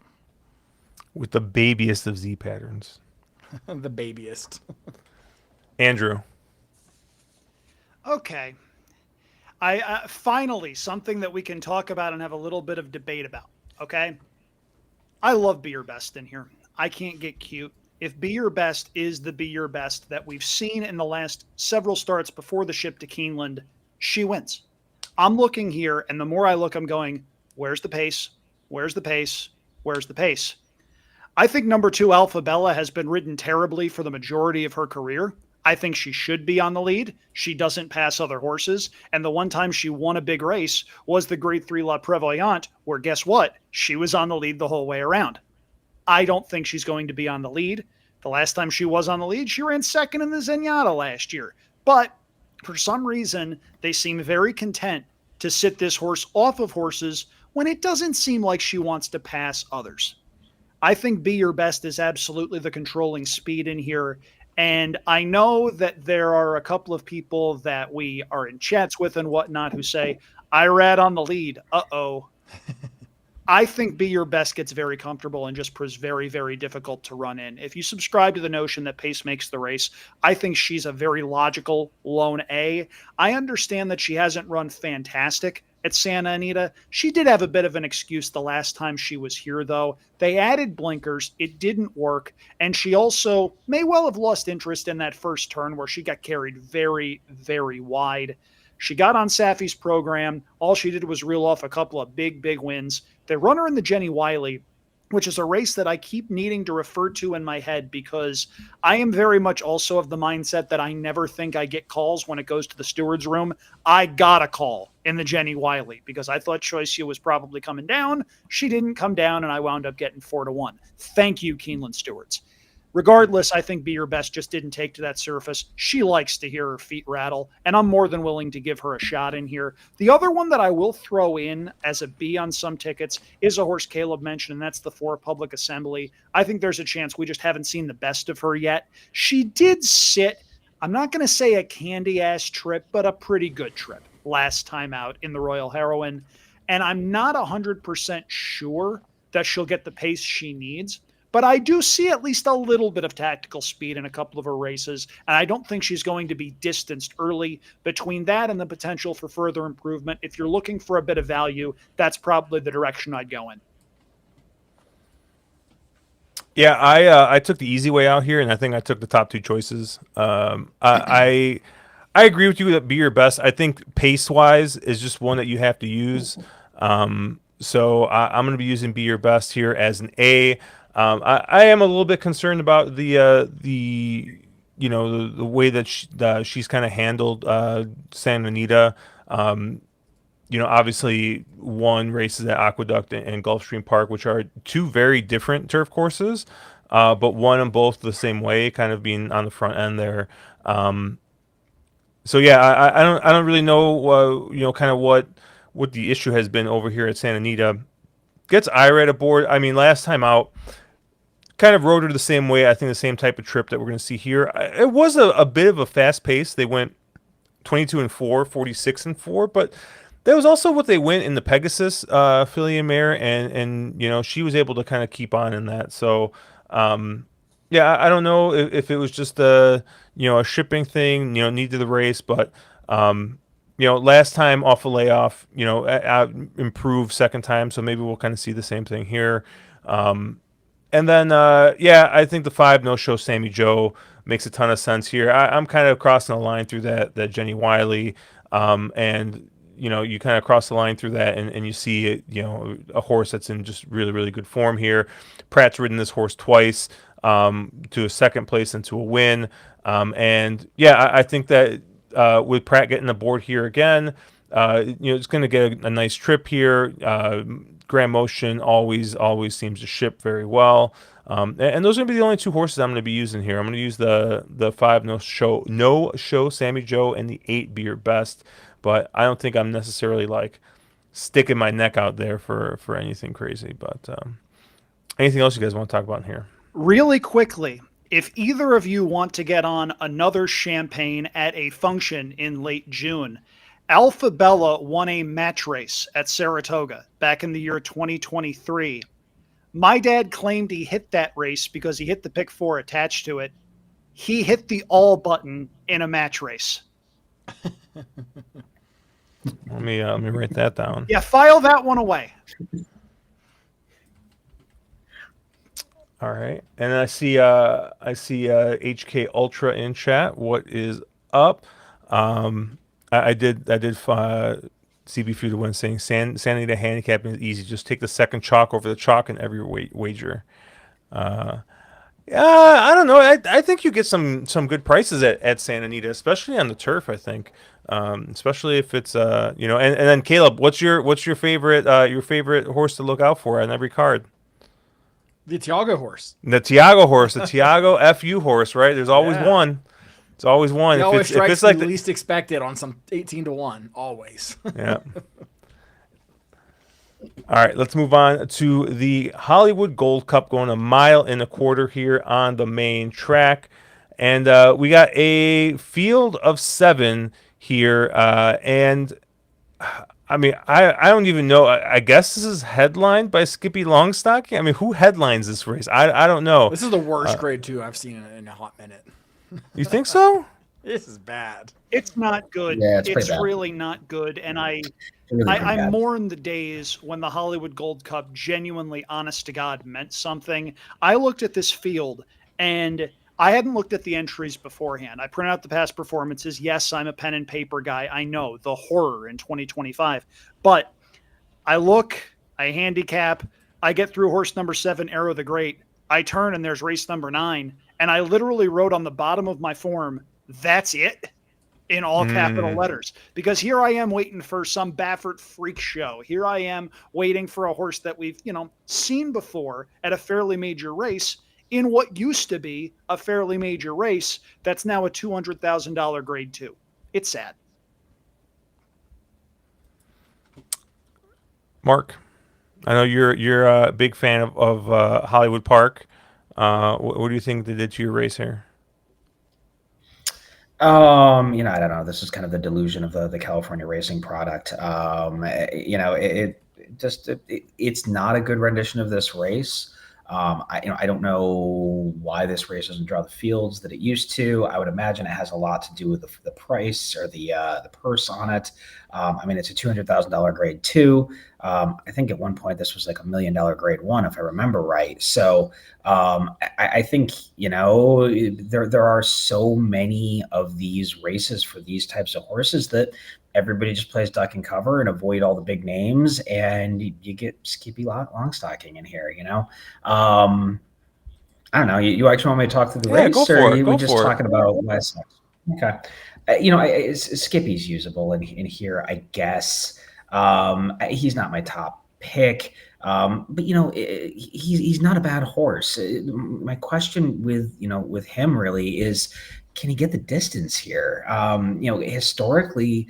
With the babiest of Z patterns. The babiest. Andrew. Okay. I finally, something that we can talk about and have a little bit of debate about. Okay. I love Be Your Best in here. I can't get cute. If Be Your Best is the Be Your Best that we've seen in the last several starts before the ship to Keeneland, she wins. I'm looking here, and the more I look, I'm going, where's the pace? Where's the pace? Where's the pace? I think number 2, Alpha Bella, has been ridden terribly for the majority of her career. I think she should be on the lead. She doesn't pass other horses. And the one time she won a big race was the Grade 3 La Prevoyante, where guess what? She was on the lead the whole way around. I don't think she's going to be on the lead. The last time she was on the lead, she ran second in the Zenyatta last year. But for some reason, they seem very content to sit this horse off of horses when it doesn't seem like she wants to pass others. I think Be Your Best is absolutely the controlling speed in here. And I know that there are a couple of people that we are in chats with and whatnot who say, Irad on the lead. Uh-oh. I think Be Your Best gets very comfortable and just proves very, very difficult to run in. If you subscribe to the notion that pace makes the race, I think she's a very logical lone A. I understand that she hasn't run fantastic at Santa Anita. She did have a bit of an excuse the last time she was here, though. They added blinkers. It didn't work. And she also may well have lost interest in that first turn where she got carried very, very wide. She got on Safi's program. All she did was reel off a couple of big, big wins. They run her in the Jenny Wiley, which is a race that I keep needing to refer to in my head because I am very much also of the mindset that I never think I get calls when it goes to the steward's room. I got a call in the Jenny Wiley because I thought Choicia was probably coming down. She didn't come down, and I wound up getting 4-1. Thank you, Keeneland stewards. Regardless, I think Be Your Best just didn't take to that surface. She likes to hear her feet rattle, and I'm more than willing to give her a shot in here. The other one that I will throw in as a B on some tickets is a horse Caleb mentioned, and that's the 4 Public Assembly. I think there's a chance we just haven't seen the best of her yet. She did sit, I'm not going to say a candy-ass trip, but a pretty good trip last time out in the Royal Heroine, and I'm not 100% sure that she'll get the pace she needs. But I do see at least a little bit of tactical speed in a couple of her races, and I don't think she's going to be distanced early. Between that and the potential for further improvement, if you're looking for a bit of value, that's probably the direction I'd go in. Yeah, I took the easy way out here, and I think I took the top 2 choices. I agree with you that Be Your Best. I think pace-wise is just one that you have to use. So I'm going to be using Be Your Best here as an A. I am a little bit concerned about the way that she's kind of handled Santa Anita. Obviously won races at Aqueduct and Gulfstream Park, which are 2 very different turf courses, but won them both the same way, kind of being on the front end there. So yeah, I don't really know kind of what the issue has been over here at Santa Anita. Gets Irad aboard. I mean, last time out, kind of rode her the same way. I think the same type of trip that we're going to see here. It was a bit of a fast pace. They went 22-4, 46-4, but that was also what they went in the Pegasus filly and mare, and she was able to kind of keep on in that. So yeah, I don't know if it was just a shipping thing, need to the race, but last time off a layoff, improved second time, so maybe we'll kind of see the same thing here. And then, I think the 5 no show Sammy Joe makes a ton of sense here. I'm kind of crossing the line through that Jenny Wiley, and you kind of cross the line through that, and you see a horse that's in just really really good form here. Pratt's ridden this horse twice, to a second place and to a win, and I think that with Pratt getting the board here again, it's going to get a nice trip here. Grand Motion always seems to ship very well. And those are going to be the only 2 horses I'm going to be using here. I'm going to use the 5 no show Sammy Joe and the 8 Be Your Best, but I don't think I'm necessarily like sticking my neck out there for anything crazy. But anything else you guys want to talk about in here? Really quickly, if either of you want to get on another champagne at a function in late June, Alpha Bella won a match race at Saratoga back in the year 2023. My dad claimed he hit that race because he hit the pick 4 attached to it. He hit the all button in a match race. Let me write that down. Yeah, file that one away. All right, and I see HK Ultra in chat. What is up? I did CB Food to win saying Santa Anita handicapping is easy. Just take the second chalk over the chalk in every wager. I don't know. I think you get some good prices at Santa Anita, especially on the turf. I think, especially if it's and then Caleb, what's your favorite horse to look out for on every card? The Tiago horse. The Tiago horse, the Tiago FU horse, right? There's always one. It's always one. He always strikes if it's like the least expected on some 18-1, always. Yeah. All right, let's move on to the Hollywood Gold Cup, going 1.25 miles here on the main track. And we got a field of 7 here. And I mean, I don't even know. I guess this is headlined by Skippy Longstocking. I mean, who headlines this race? I don't know. This is the worst grade 2 I've seen in a hot minute. You think so? This is bad. It's not good. Yeah, it's really not good. And I mourn the days when the Hollywood Gold Cup genuinely, honest to God, meant something. I looked at this field and I hadn't looked at the entries beforehand. I printed out the past performances. Yes, I'm a pen and paper guy. I know the horror in 2025. But I look, I handicap, I get through horse number 7, Arrow the Great. I turn and there's race number 9. And I literally wrote on the bottom of my form, "That's it," in all capital letters. Because here I am waiting for some Baffert freak show. Here I am waiting for a horse that we've, seen before at a fairly major race in what used to be a fairly major race that's now a $200,000 grade 2. It's sad. Mark, I know you're a big fan of Hollywood Park. What do you think they did to your race here? I don't know. This is kind of the delusion of the California racing product. It's not a good rendition of this race. I don't know why this race doesn't draw the fields that it used to. I would imagine it has a lot to do with the price or the purse on it. It's a $200,000 grade 2. I think at one point this was like $1 million grade 1, if I remember right. So I think there are so many of these races for these types of horses that everybody just plays duck and cover and avoid all the big names, and you get Skippy Longstocking in here. I don't know. You actually want me to talk through the race, go or for it. are Go we just for it. talking about last night? Okay. Skippy's usable in here, I guess. He's not my top pick, but he's not a bad horse. My question with him really is, can he get the distance here? Historically,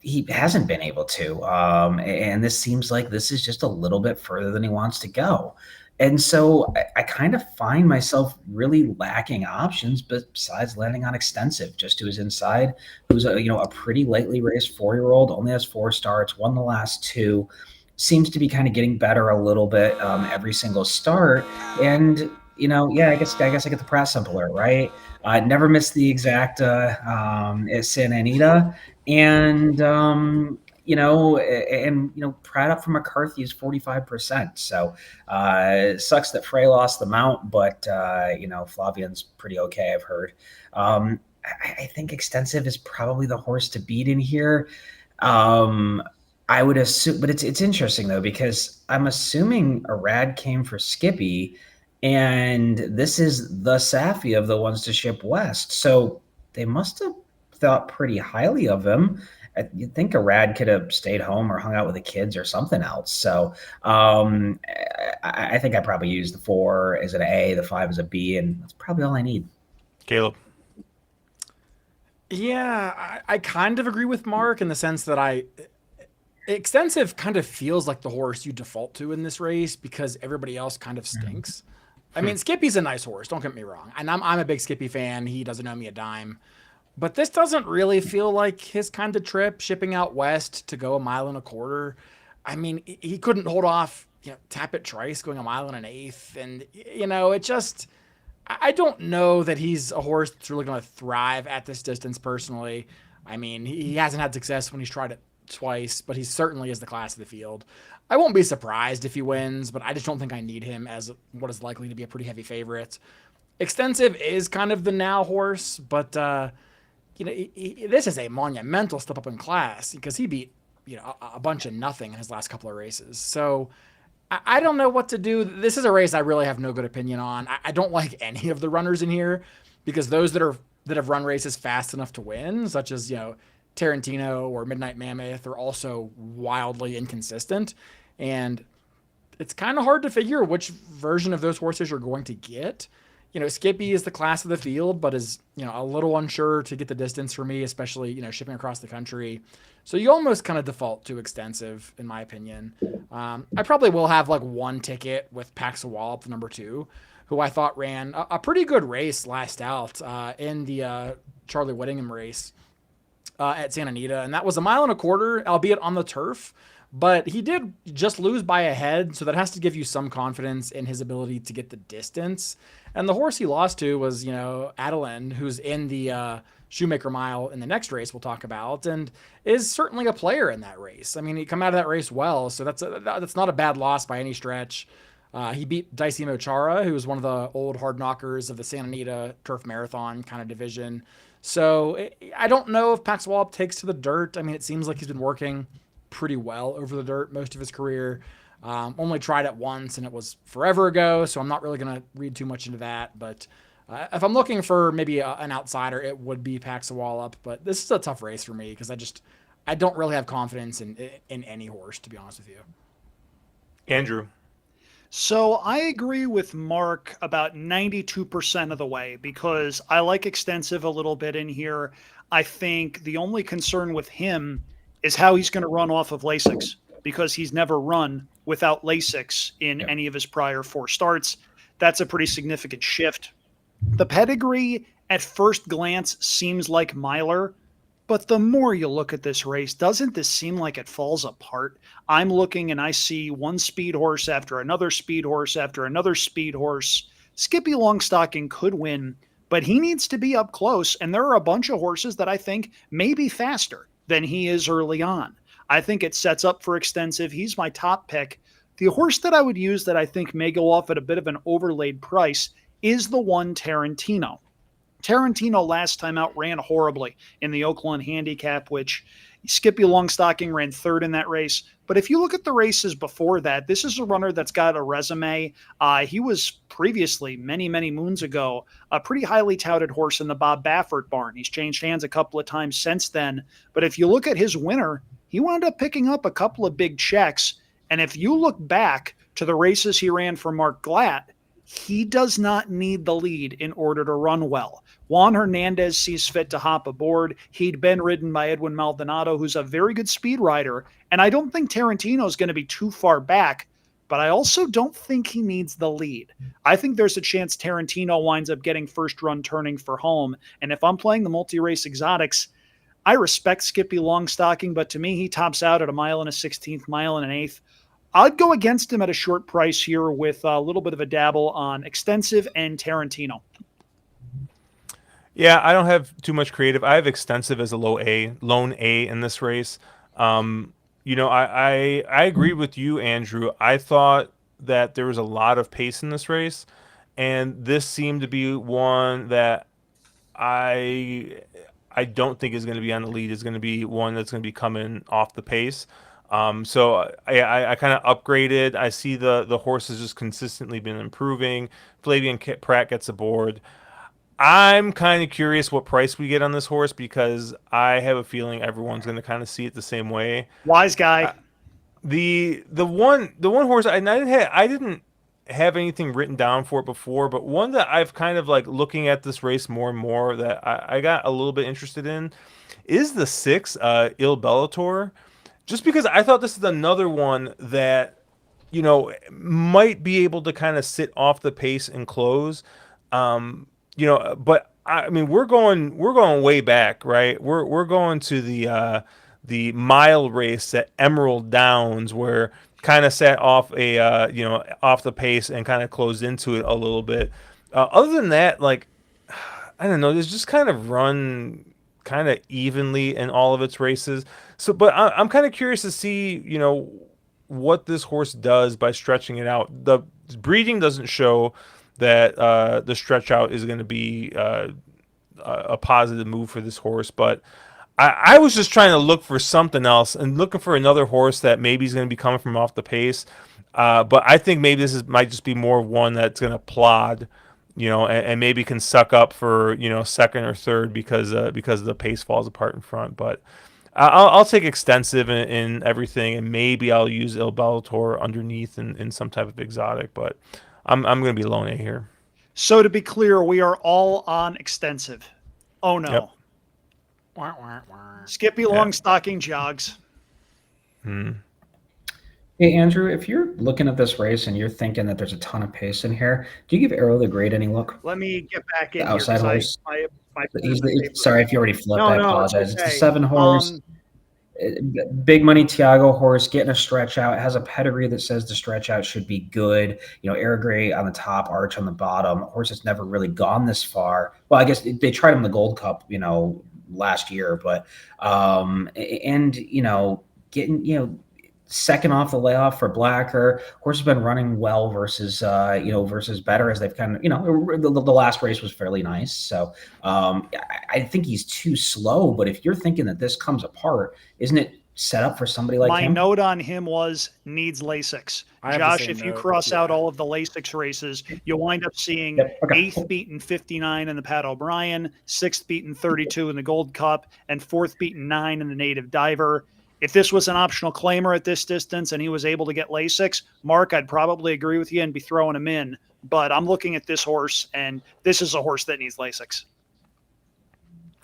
he hasn't been able to, and this seems like this is just a little bit further than he wants to go. And so I kind of find myself really lacking options besides landing on Extensive, just to his inside, who's a pretty lightly raced 4-year-old, only has 4 starts, won the last 2, seems to be kind of getting better a little bit every single start. And I guess I get the press alert, right? Never missed the exacta at Santa Anita, and and Pratt up from McCarthy is 45%. So it sucks that Frey lost the mount, but Flavian's pretty okay, I've heard. I think Extensive is probably the horse to beat in here. I would assume, but it's interesting though, because I'm assuming Arad came for Skippy, and this is the Safi of the ones to ship west. So they must have thought pretty highly of him. You'd think Arad could have stayed home or hung out with the kids or something else. So I think I probably use the 4 as an A, the 5 as a B, and that's probably all I need. Caleb. Yeah, I kind of agree with Mark in the sense that Extensive kind of feels like the horse you default to in this race because everybody else kind of stinks. I mean, Skippy's a nice horse, don't get me wrong. And I'm a big Skippy fan. He doesn't owe me a dime. But this doesn't really feel like his kind of trip, shipping out west to go 1.25 miles. I mean, he couldn't hold off, Tappet Trice going 1.125 miles. And, it just, I don't know that he's a horse that's really going to thrive at this distance personally. I mean, he hasn't had success when he's tried it twice, but he certainly is the class of the field. I won't be surprised if he wins, but I just don't think I need him as what is likely to be a pretty heavy favorite. Extensive is kind of the now horse, but this is a monumental step up in class because he beat a bunch of nothing in his last couple of races. So I don't know what to do. This is a race I really have no good opinion on. I don't like any of the runners in here because those that have run races fast enough to win, such as Tarantino or Midnight Mammoth, are also wildly inconsistent, and it's kind of hard to figure which version of those horses you're going to get. Skippy is the class of the field, but is, a little unsure to get the distance for me, especially, shipping across the country. So you almost kind of default to Extensive, in my opinion. I probably will have like one ticket with Pax Wallop, the number 2, who I thought ran a pretty good race last out in the Charlie Whittingham race at Santa Anita. And that was 1.25 miles, albeit on the turf. But he did just lose by a head, so that has to give you some confidence in his ability to get the distance. And the horse he lost to was, Adeline, who's in the Shoemaker Mile in the next race we'll talk about, and is certainly a player in that race. I mean, he come out of that race well, so that's not a bad loss by any stretch. He beat Daisimo Chara, who was one of the old hard knockers of the Santa Anita Turf Marathon kind of division. So I don't know if Pax Wallop takes to the dirt. I mean, it seems like he's been working pretty well over the dirt most of his career. Only tried it once, and it was forever ago, so I'm not really going to read too much into that. But if I'm looking for maybe an outsider, it would be Pax Wallop. But this is a tough race for me because I don't really have confidence in any horse, to be honest with you. Andrew. So I agree with Mark about 92% of the way because I like Extensive a little bit in here. I think the only concern with him is how he's going to run off of Lasix because he's never run without Lasix in any of his prior 4 starts. That's a pretty significant shift. The pedigree at first glance seems like Myler, but the more you look at this race, doesn't this seem like it falls apart? I'm looking and I see one speed horse after another speed horse after another speed horse. Skippy Longstocking could win, but he needs to be up close, and there are a bunch of horses that I think may be faster than he is early on. I think it sets up for Extensive. He's my top pick. The horse that I would use that I think may go off at a bit of an overlaid price is the one Tarantino. Tarantino last time out ran horribly in the Oakland Handicap, which Skippy Longstocking ran 3rd in that race. But if you look at the races before that, this is a runner that's got a resume. He was previously, many, many moons ago, a pretty highly touted horse in the Bob Baffert barn. He's changed hands a couple of times since then. But if you look at his winner, he wound up picking up a couple of big checks. And if you look back to the races he ran for Mark Glatt, he does not need the lead in order to run well. Juan Hernandez sees fit to hop aboard. He'd been ridden by Edwin Maldonado, who's a very good speed rider. And I don't think Tarantino is going to be too far back, but I also don't think he needs the lead. I think there's a chance Tarantino winds up getting first run turning for home. And if I'm playing the multi-race exotics, I respect Skippy Longstocking, but to me, he tops out at 1.16 1.125 miles. I'd go against him at a short price here with a little bit of a dabble on Extensive and Tarantino. Yeah, I don't have too much creative. I have Extensive as a lone A in this race. I agree with you, Andrew. I thought that there was a lot of pace in this race, and this seemed to be one that I I don't think is going to be on the lead. Is going to be one that's going to be coming off the pace. So I kind of upgraded. I see the horse has just consistently been improving. Flavian Pratt gets aboard. I'm kind of curious what price we get on this horse because I have a feeling everyone's going to kind of see it the same way. Wise guy. The one horse I didn't have anything written down for it before, but one that I've kind of like looking at this race more and more that I got a little bit interested in is the 6 Il Bellator, just because I thought this is another one that might be able to kind of sit off the pace and close. But I mean we're going way back, right? We're going to the mile race at Emerald Downs where kind of sat off off the pace and kind of closed into it a little bit. Other than that, like I don't know, it's just kind of run kind of evenly in all of its races. So, but I'm kind of curious to see, what this horse does by stretching it out. The breeding doesn't show that the stretch out is going to be a positive move for this horse, but I was just trying to look for something else and looking for another horse that maybe is going to be coming from off the pace. But I think maybe might just be more one that's going to plod, and maybe can suck up for second or third because the pace falls apart in front. But I'll take extensive in everything, and maybe I'll use Il Bellator underneath in some type of exotic. But I'm going to be lone A here. So to be clear, we are all on extensive. Oh no. Yep. Skippy long stocking jogs. Hey, Andrew, if you're looking at this race and you're thinking that there's a ton of pace in here, do you give Arrow the Grade any look? Let me get back in The outside here. horse? My Sorry if you already flipped. I apologize. It's It's the 7 horse. Big money Tiago horse getting a stretch out. It has a pedigree that says the stretch out should be good. Air Gray on the top, Arch on the bottom. Horse has never really gone this far. Well, I guess they tried him in the Gold Cup, last year, but getting second off the layoff for Blacker. Horse has been running well versus better as they've kind of the last race was fairly nice. So I think he's too slow. But if you're thinking that this comes apart, isn't it set up for somebody like him? My note on him was needs Lasix. Josh, if you cross out all of the Lasix races, you'll wind up seeing 8th beaten 59 in the Pat O'Brien, 6th beaten 32 in the Gold Cup, and 4th beaten 9 in the Native Diver. If this was an optional claimer at this distance and he was able to get Lasix, Mark, I'd probably agree with you and be throwing him in. But I'm looking at this horse, and this is a horse that needs Lasix.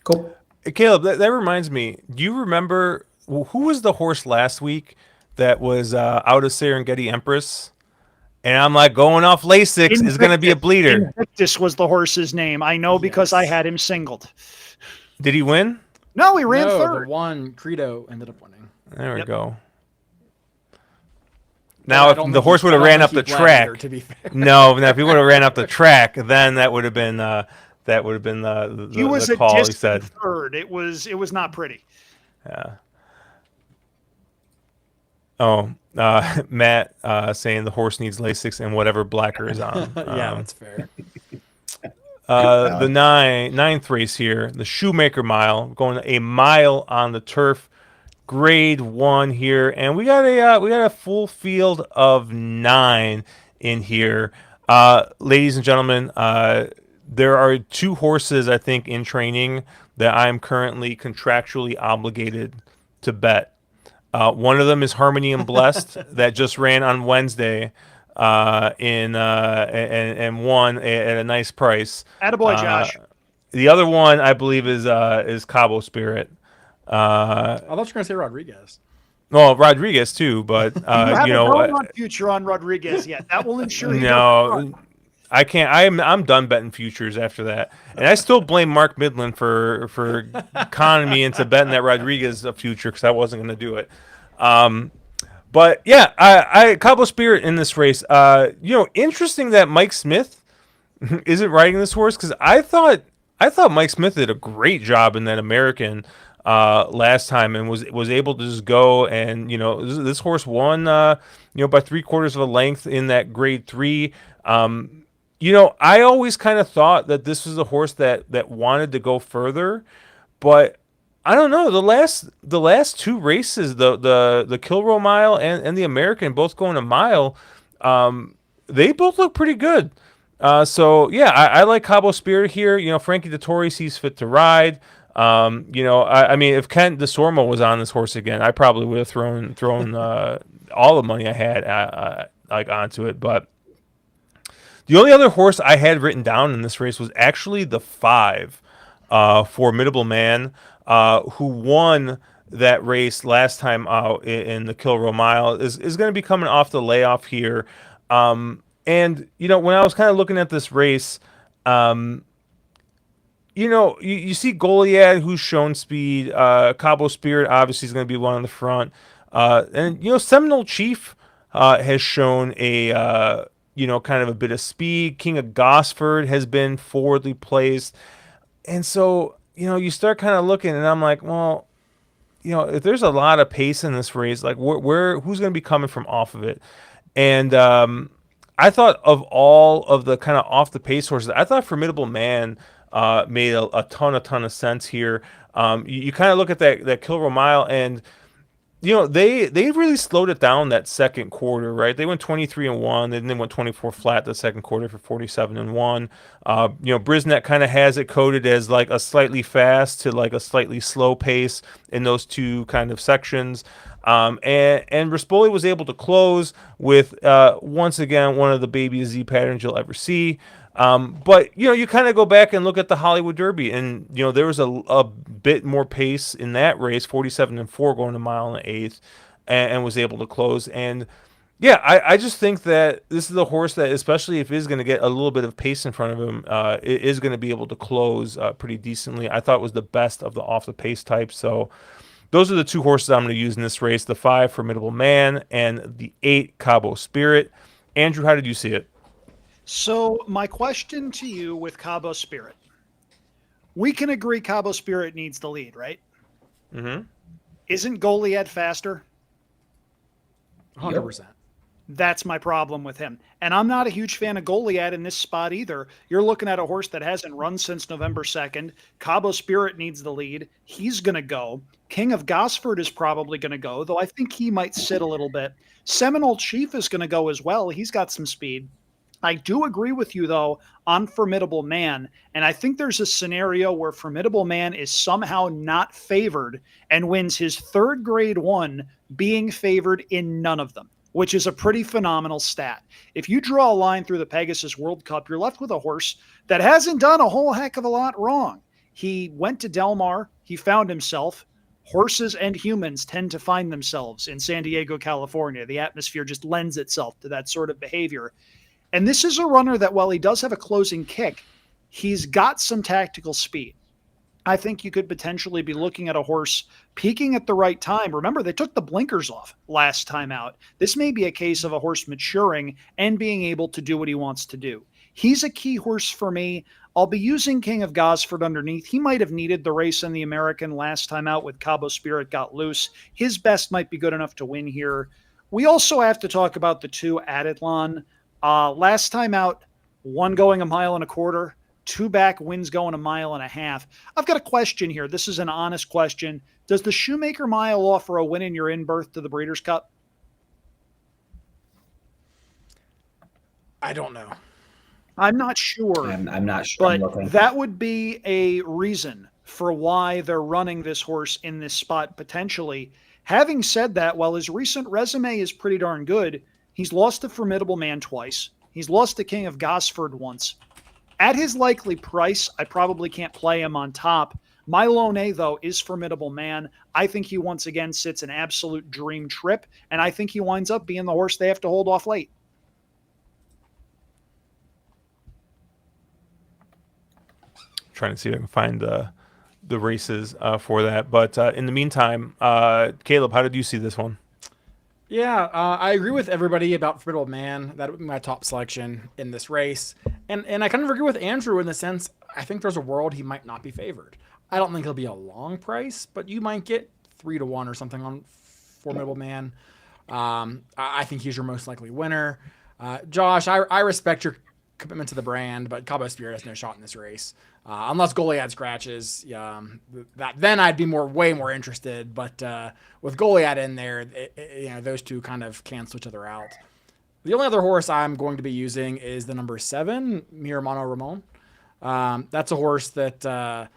Cool. Hey, Caleb, that reminds me. Do you remember who was the horse last week that was out of Serengeti Empress? And I'm like, going off Lasix is going to be a bleeder. Invictus was the horse's name. I know because I had him singled. Did he win? No, he ran third. The one Credo ended up winning. There we go. Now, if the horse would have ran up the track, to be fair. no, if he would have ran up the track, then that would have been the he was the call. A He said third. It was not pretty. Yeah. Oh, Matt saying the horse needs Lasix and whatever Blacker is on. Yeah, that's fair. The ninth race here, the Shoemaker Mile, going a mile on the turf, Grade 1 here, and we got a full field of 9 in here. Ladies and gentlemen, there are 2 horses I think in training that I'm currently contractually obligated to bet. One of them is Harmony and Blessed that just ran on Wednesday. And won at a nice price. Attaboy, Josh. The other one I believe is Cabo Spirit. I thought you were going to say Rodriguez. Well, Rodriguez too, but no future on Rodriguez yet. That will ensure. No, I can't. I'm done betting futures after that, and I still blame Mark Midland for conning me into betting that Rodriguez a future because I wasn't going to do it. But yeah, I Cabo Spirit in this race. Interesting that Mike Smith isn't riding this horse because I thought Mike Smith did a great job in that American last time, and was able to just go, and this horse won by 3/4 of a length in that grade 3. I always kind of thought that this was a horse that wanted to go further, but I don't know. The last two races, the Kilroe Mile and the American, both going a mile, they both look pretty good. So yeah, I like Cabo Spirit here. Frankie Dettori sees fit to ride. I mean, if Kent DeSormo was on this horse again, I probably would have thrown all the money I had like onto it. But the only other horse I had written down in this race was actually the 5, Formidable Man, who won that race last time out in the Kilroe Mile, is going to be coming off the layoff here. And when I was kind of looking at this race, you see Goliad, who's shown speed. Cabo Spirit obviously is going to be one on the front. And Seminole Chief has shown a kind of a bit of speed. King of Gosford has been forwardly placed. And so, you start kind of looking, and I'm like, well, if there's a lot of pace in this race, like who's going to be coming from off of it? And I thought of all of the kind of off the pace horses, I thought Formidable Man made a ton of sense here. You kind of look at that Kilroe Mile, and they really slowed it down that second quarter, right? They went 23-1, then they went 24 flat the second quarter for 47-1. Brisnet kind of has it coded as like a slightly fast to like a slightly slow pace in those two kind of sections. And Rispoli was able to close with once again one of the baby Z patterns you'll ever see. But you kind of go back and look at the Hollywood Derby, and there was a bit more pace in that race, 47-4 going a mile and 1/8, and was able to close. And yeah, I just think that this is a horse that, especially if he's going to get a little bit of pace in front of him, it is going to be able to close pretty decently. I thought it was the best of the off the pace type. So those are the two horses I'm going to use in this race: the 5 Formidable Man and the 8 Cabo Spirit. Andrew, how did you see it? So my question to you with Cabo Spirit, we can agree Cabo Spirit needs the lead, right? Mm-hmm. Isn't Goliad faster? 100%. That's my problem with him. And I'm not a huge fan of Goliad in this spot either. You're looking at a horse that hasn't run since November 2nd. Cabo Spirit needs the lead. He's going to go. King of Gosford is probably going to go, though I think he might sit a little bit. Seminole Chief is going to go as well. He's got some speed. I do agree with you, though, on Formidable Man, and I think there's a scenario where Formidable Man is somehow not favored and wins his 3rd grade 1 being favored in none of them, which is a pretty phenomenal stat. If you draw a line through the Pegasus World Cup, you're left with a horse that hasn't done a whole heck of a lot wrong. He went to Del Mar. He found himself. Horses and humans tend to find themselves in San Diego, California. The atmosphere just lends itself to that sort of behavior. And this is a runner that, while he does have a closing kick, he's got some tactical speed. I think you could potentially be looking at a horse peaking at the right time. Remember, they took the blinkers off last time out. This may be a case of a horse maturing and being able to do what he wants to do. He's a key horse for me. I'll be using King of Gosford underneath. He might have needed the race in the American last time out with Cabo Spirit got loose. His best might be good enough to win here. We also have to talk about the 2 Aditlon. Last time out, 1 going a mile and 1/4, 2 back, wins going a mile and 1/2. I've got a question here. This is an honest question. Does the Shoemaker Mile offer a win in your in berth to the Breeders' Cup? I don't know. I'm not sure. I'm not sure. But that would be a reason for why they're running this horse in this spot potentially. Having said that, while his recent resume is pretty darn good, he's lost to Formidable Man twice. He's lost to King of Gosford once. At his likely price, I probably can't play him on top. My lone A, though, is Formidable Man. I think he once again sits an absolute dream trip, and I think he winds up being the horse they have to hold off late. Trying to see if I can find the races for that. But in the meantime, Caleb, how did you see this one? Yeah, I agree with everybody about Formidable Man. That would be my top selection in this race. And I kind of agree with Andrew in the sense, I think there's a world he might not be favored. I don't think he'll be a long price, but you might get 3-1 or something on Formidable Man. I think he's your most likely winner. Josh, I respect your commitment to the brand, but Cabo Spirit has no shot in this race. Unless Goliad scratches, then I'd be way more interested. But with Goliad in there, those two kind of cancel each other out. The only other horse I'm going to be using is the number 7, Mi Hermano Ramon. That's a horse that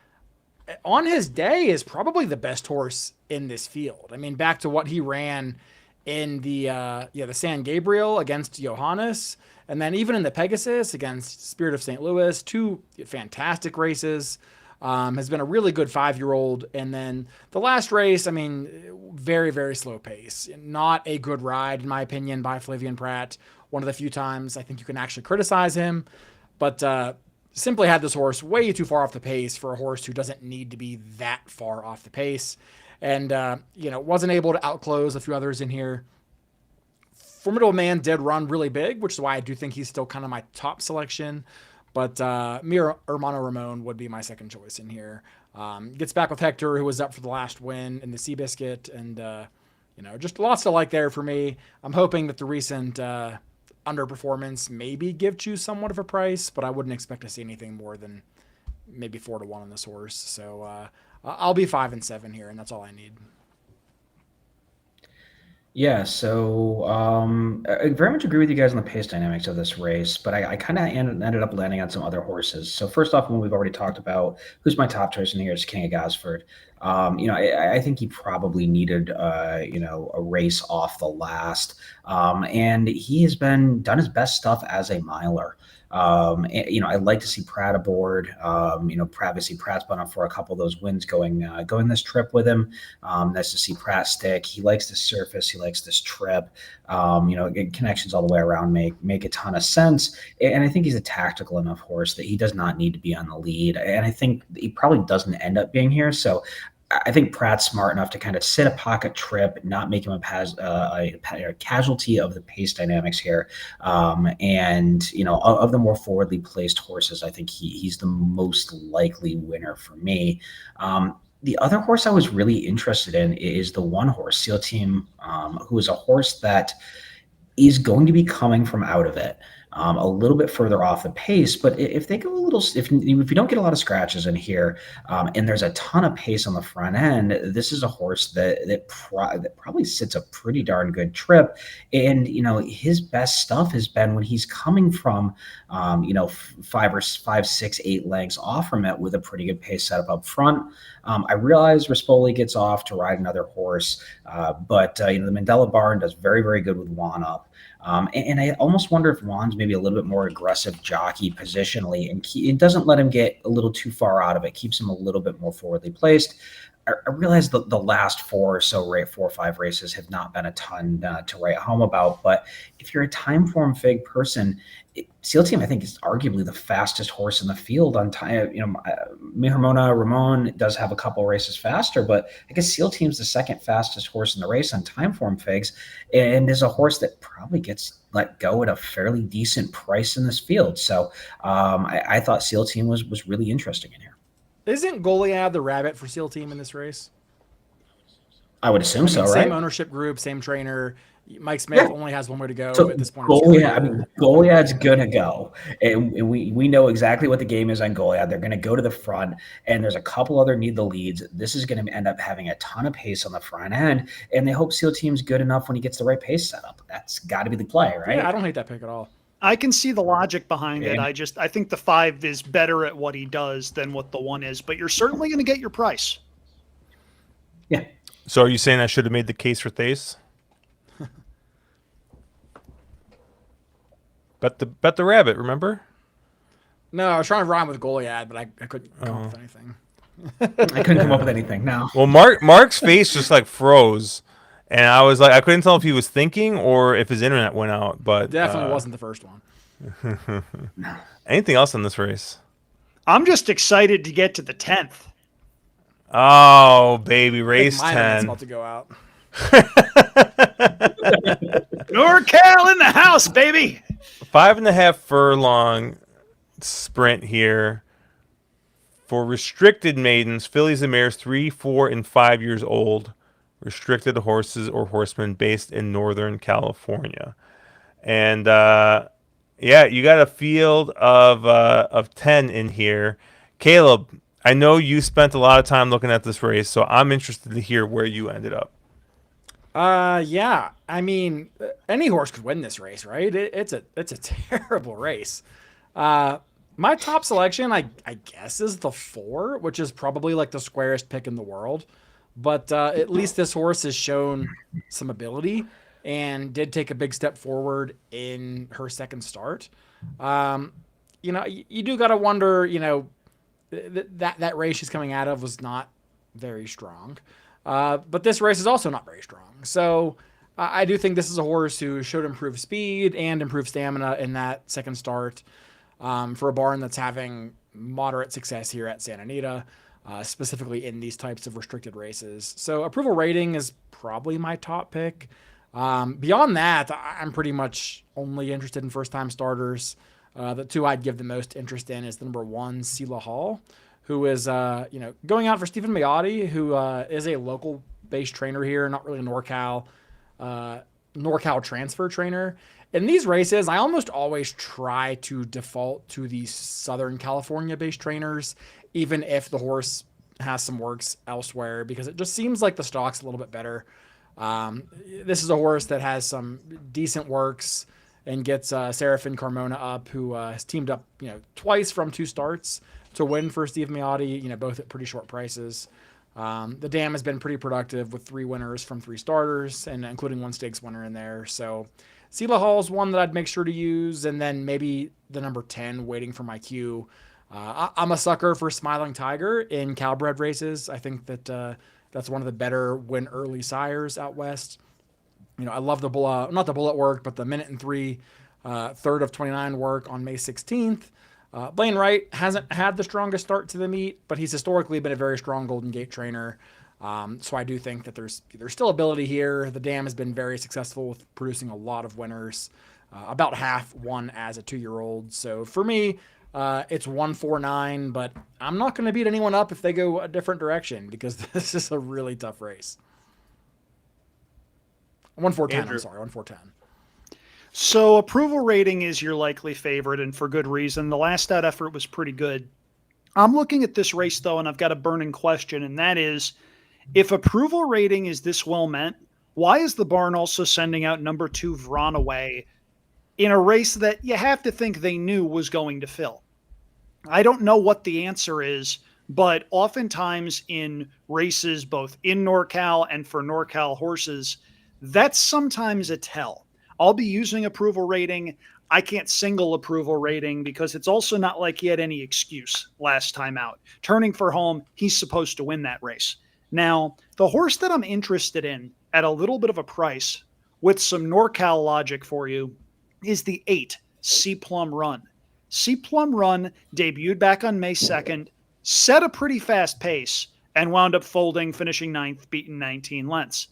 on his day is probably the best horse in this field. I mean, back to what he ran in the San Gabriel against Johannes, and then even in the Pegasus against Spirit of St. Louis, 2 fantastic races. Has been a really good 5-year-old. And then the last race, I mean, very, very slow pace. Not a good ride, in my opinion, by Flavien Prat. One of the few times I think you can actually criticize him. But simply had this horse way too far off the pace for a horse who doesn't need to be that far off the pace. And, wasn't able to outclose a few others in here. Formidable Man did run really big, which is why I do think he's still kind of my top selection. But Mi Hermano Ramon would be my second choice in here. Gets back with Hector, who was up for the last win in the Seabiscuit. And, just lots to like there for me. I'm hoping that the recent underperformance maybe gives you somewhat of a price, but I wouldn't expect to see anything more than maybe 4-1 on this horse. So I'll be 5 and 7 here, and that's all I need. Yeah, so I very much agree with you guys on the pace dynamics of this race, but I kind of ended up landing on some other horses. So first off, one we've already talked about, who's my top choice in here is King of Gosford. I think he probably needed, a race off the last, and he has done his best stuff as a miler. I'd like to see Pratt aboard. Obviously Pratt's been up for a couple of those wins going this trip with him. Nice to see Pratt stick. He likes this surface. He likes this trip. Connections all the way around make a ton of sense. And I think he's a tactical enough horse that he does not need to be on the lead. And I think he probably doesn't end up being here. So I think Pratt's smart enough to kind of sit a pocket trip, not make him a casualty of the pace dynamics here. Of the more forwardly placed horses, I think he's the most likely winner for me. The other horse I was really interested in is the one horse, SEAL Team, who is a horse that is going to be coming from out of it. A little bit further off the pace, but if they go a little, if you don't get a lot of scratches in here, and there's a ton of pace on the front end, this is a horse that probably sits a pretty darn good trip. And his best stuff has been when he's coming from 5, 6, 8 lengths off from it with a pretty good pace setup up front. I realize Rispoli gets off to ride another horse, but the Mandela Barn does very, very good with Juan up. And I almost wonder if Juan's maybe a little bit more aggressive jockey positionally, and it doesn't let him get a little too far out of it, keeps him a little bit more forwardly placed. I realize the last 4 or 5 races have not been a ton to write home about, but if you're a time form fig person, SEAL Team, I think, is arguably the fastest horse in the field on time. Mi Hermano Ramon does have a couple races faster, but I guess SEAL Team's the second fastest horse in the race on time form figs, and is a horse that probably gets let go at a fairly decent price in this field. So I thought SEAL Team was really interesting in here. Isn't Goliad the rabbit for SEAL Team in this race? I would assume so, right? Same ownership group, same trainer. Mike Smith only has one way to go at this point. Goliad's going to go. And we know exactly what the game is on Goliad. They're going to go to the front, and there's a couple other need the leads. This is going to end up having a ton of pace on the front end, and they hope SEAL Team's good enough when he gets the right pace set up. That's got to be the play, right? Yeah, I don't hate that pick at all. I can see the logic behind it. I think the 5 is better at what he does than what the 1 is, but you're certainly going to get your price. Yeah. So are you saying I should have made the case for Thace? bet the rabbit, remember? No, I was trying to rhyme with Goliad, but I couldn't come up with anything. I couldn't come up with anything, no. Well, Mark's face just froze. And I was like, I couldn't tell if he was thinking or if his internet went out. But definitely wasn't the first one. Anything else in this race? I'm just excited to get to the 10th. Oh, baby, race 10. About to go out. NorCal in the house, baby. 5.5 furlong sprint here. For restricted maidens, fillies and mares 3, 4, and 5 years old. Restricted horses or horsemen based in Northern California. And yeah, you got a field of 10 in here. Caleb, I know you spent a lot of time looking at this race, so I'm interested to hear where you ended up. Yeah. I mean, any horse could win this race, right? It's a terrible race. My top selection, I guess, is the 4, which is probably like the squarest pick in the world. But at least this horse has shown some ability and did take a big step forward in her second start. Um, you do got to wonder, that race she's coming out of was not very strong. But this race is also not very strong. So I do think this is a horse who showed improved speed and improved stamina in that second start for a barn that's having moderate success here at Santa Anita, specifically in these types of restricted races. So approval rating is probably my top pick. Beyond that, I'm pretty much only interested in first-time starters. The 2 I'd give the most interest in is the number 1, Sela Hall, who is going out for Stephen Mayotte, who is a local-based trainer here, not really a NorCal transfer trainer. In these races, I almost always try to default to these Southern California-based trainers, even if the horse has some works elsewhere, because it just seems like the stock's a little bit better. This is a horse that has some decent works and gets Serafin Carmona up, who has teamed up, twice from 2 starts to win for Steve Mayotte, both at pretty short prices. The dam has been pretty productive with 3 winners from 3 starters, and including 1 stakes winner in there. So Sela Hall's one that I'd make sure to use, and then maybe the number 10 waiting for my cue. I'm a sucker for Smiling Tiger in Calbred races. I think that that's one of the better win early sires out west. I love the not the bullet work, but the minute and 3 third of 29 work on May 16th. Blaine Wright hasn't had the strongest start to the meet, but he's historically been a very strong Golden Gate trainer. So I do think that there's still ability here. The dam has been very successful with producing a lot of winners. About half won as a 2-year-old. So for me, it's 149, but I'm not going to beat anyone up if they go a different direction, because this is a really tough race. 1-4-10, I'm sorry, 1-4-10. So approval rating is your likely favorite, and for good reason. The last out effort was pretty good. I'm looking at this race, though, and I've got a burning question, and that is, if approval rating is this well meant, why is the barn also sending out number 2 Vron away in a race that you have to think they knew was going to fill? I don't know what the answer is, but oftentimes in races, both in NorCal and for NorCal horses, that's sometimes a tell. I'll be using approval rating. I can't single approval rating because it's also not like he had any excuse last time out. Turning for home, he's supposed to win that race. Now, the horse that I'm interested in at a little bit of a price with some NorCal logic for you is the 8, Sea Plum Run. Sea Plum Run debuted back on May 2nd, set a pretty fast pace, and wound up folding, finishing 9th, beaten 19 lengths.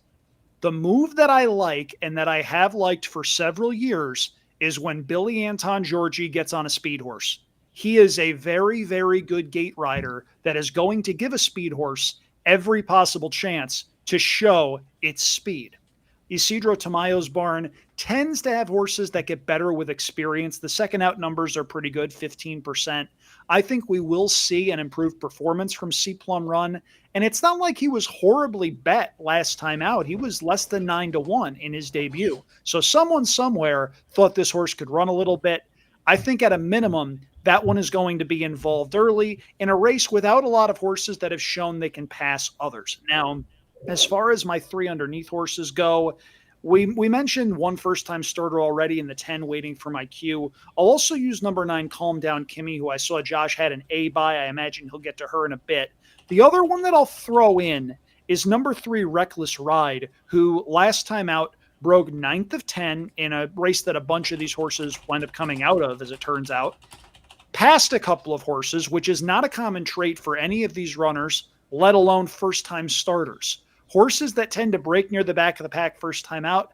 The move that I like and that I have liked for several years is when Billy Anton Georgi gets on a speed horse. He is a very, very good gate rider that is going to give a speed horse every possible chance to show its speed. Isidro Tamayo's barn tends to have horses that get better with experience. The second out numbers are pretty good, 15%. I think we will see an improved performance from Sea Plum Run. And it's not like he was horribly bet last time out. He was less than 9-1 in his debut. So someone somewhere thought this horse could run a little bit. I think at a minimum, that one is going to be involved early in a race without a lot of horses that have shown they can pass others. Now, as far as my 3 underneath horses go, we mentioned 1 first-time starter already in the 10 waiting for my cue. I'll also use number 9, Calm Down Kimmy, who I saw Josh had an A by. I imagine he'll get to her in a bit. The other one that I'll throw in is number 3, Reckless Ride, who last time out broke 9th of 10 in a race that a bunch of these horses wind up coming out of, as it turns out. Passed a couple of horses, which is not a common trait for any of these runners, let alone first-time starters. Horses that tend to break near the back of the pack first time out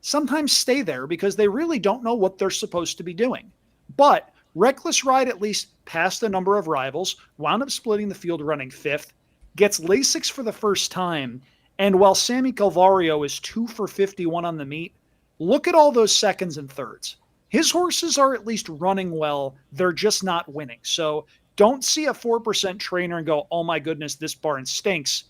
sometimes stay there because they really don't know what they're supposed to be doing. But Reckless Ride at least passed a number of rivals, wound up splitting the field running fifth, gets Lasix for the first time, and while Sammy Calvario is 2 for 51 on the meet, look at all those seconds and thirds. His horses are at least running well, they're just not winning. So don't see a 4% trainer and go, oh my goodness, this barn stinks.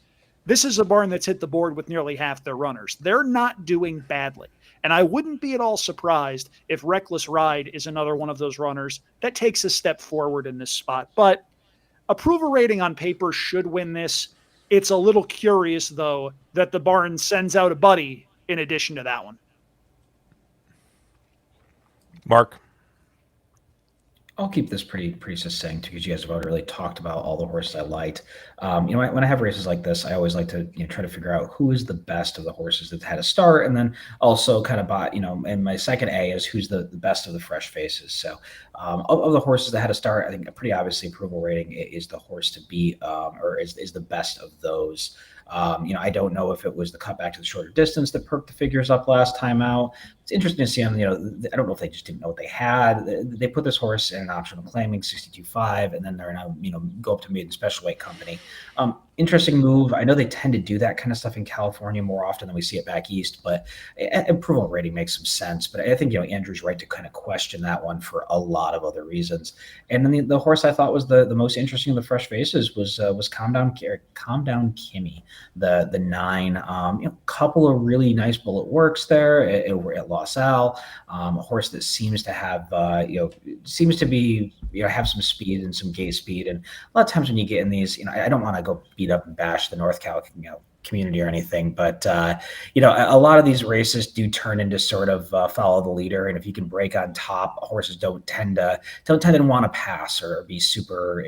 This is a barn that's hit the board with nearly half their runners. They're not doing badly. And I wouldn't be at all surprised if Reckless Ride is another one of those runners that takes a step forward in this spot. But approval rating on paper should win this. It's a little curious, though, that the barn sends out a buddy in addition to that one. Mark. I'll keep this pretty succinct because you guys have already really talked about all the horses I liked. When I have races like this, I always like to try to figure out who is the best of the horses that had a start, and then also kind of and my second A is who's the best of the fresh faces. So of the horses that had a start, I think pretty obviously approval rating is the horse to beat, or is the best of those. I don't know if it was the cutback to the shorter distance that perked the figures up last time out. It's interesting to see them. I don't know if they just didn't know what they had. They put this horse in an optional claiming 62.5, and then they're now go up to maiden special weight company. Interesting move. I know they tend to do that kind of stuff in California more often than we see it back east, but approval rating makes some sense. But I think Andrew's right to kind of question that one for a lot of other reasons. And then the horse I thought was the most interesting of the fresh faces was Calm Down Kimmy, the 9. Couple of really nice bullet works there at Los Al. A horse that seems to have have some speed and some gate speed. And a lot of times when you get in these, I don't want to go beat up and bash the North Cal community or anything, but a lot of these races do turn into sort of follow the leader, and if you can break on top, horses don't tend to want to pass or be super,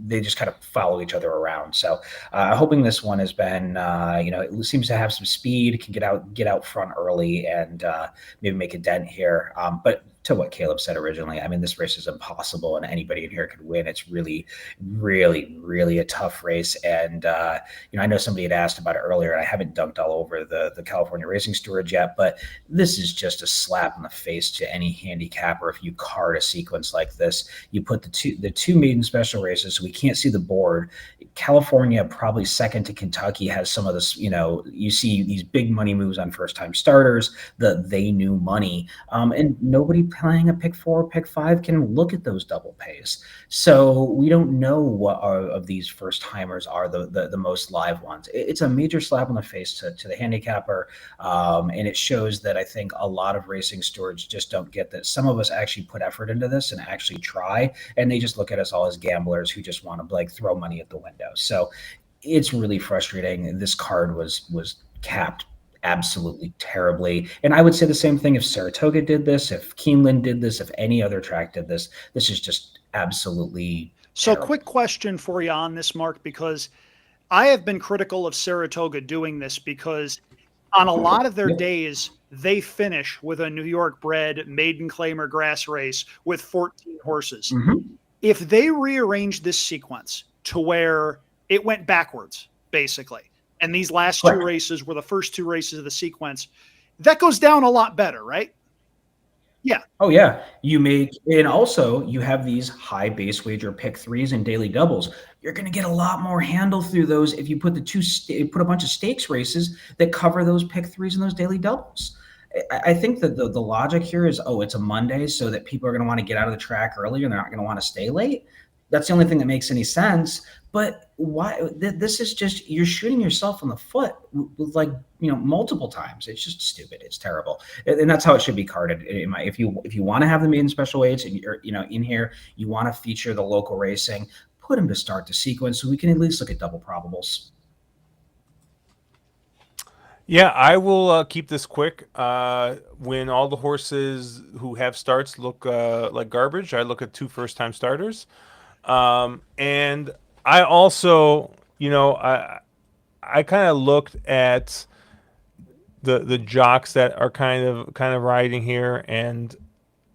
they just kind of follow each other around. So hoping this one has been, it seems to have some speed, can get out front early and maybe make a dent here. But to what Caleb said originally, I mean, this race is impossible and anybody in here could win. It's really, really, really a tough race. And, I know somebody had asked about it earlier, and I haven't dunked all over the California Racing Stewards yet, but this is just a slap in the face to any handicapper. If you card a sequence like this, you put the two maiden special races, so we can't see the board. California, probably second to Kentucky, has some of this, you see these big money moves on first time starters, they knew money, and nobody playing a pick 4, pick 5 can look at those double pays. So we don't know what of these first timers are the most live ones. It's a major slap in the face to the handicapper, and it shows that I think a lot of racing stewards just don't get that. Some of us actually put effort into this and actually try, and they just look at us all as gamblers who just want to throw money at the window. So it's really frustrating. This card was capped absolutely terribly. And I would say the same thing if Saratoga did this, if Keeneland did this, if any other track did this. This is just absolutely terrible. Quick question for you on this, Mark, because I have been critical of Saratoga doing this because on a lot of their days, they finish with a New York bred maiden claimer grass race with 14 horses. Mm-hmm. If they rearranged this sequence to where it went backwards, basically, and these last two races were the first 2 races of the sequence, that goes down a lot better, right? Yeah. Oh yeah. And also you have these high base wager pick 3s and daily doubles. You're going to get a lot more handle through those if you put put a bunch of stakes races that cover those pick 3s and those daily doubles. I think that the logic here is, it's a Monday, so that people are going to want to get out of the track early and they're not going to want to stay late. That's the only thing that makes any sense. But why? This is just, you're shooting yourself in the foot multiple times. It's just stupid. It's terrible, and that's how it should be carded. If you want to have the maiden special weights and you're in here, you want to feature the local racing, put them to start the sequence so we can at least look at double probables. Yeah, I will keep this quick. When all the horses who have starts look like garbage, I look at 2 first-time starters. And I also, I kind of looked at the jocks that are kind of riding here, and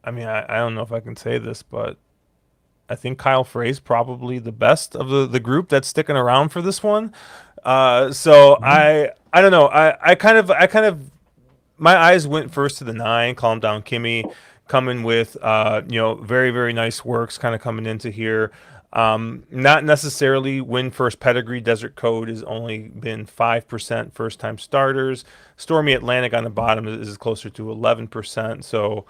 I mean, I don't know if I can say this, but I think Kyle Frey's probably the best of the group that's sticking around for this one. So I don't know. I kind of my eyes went first to the 9, Calm Down Kimmy. coming with very, very nice works kind of coming into here. Not necessarily win first pedigree. Desert Code has only been 5% first time starters. Stormy Atlantic on the bottom is closer to 11%. So,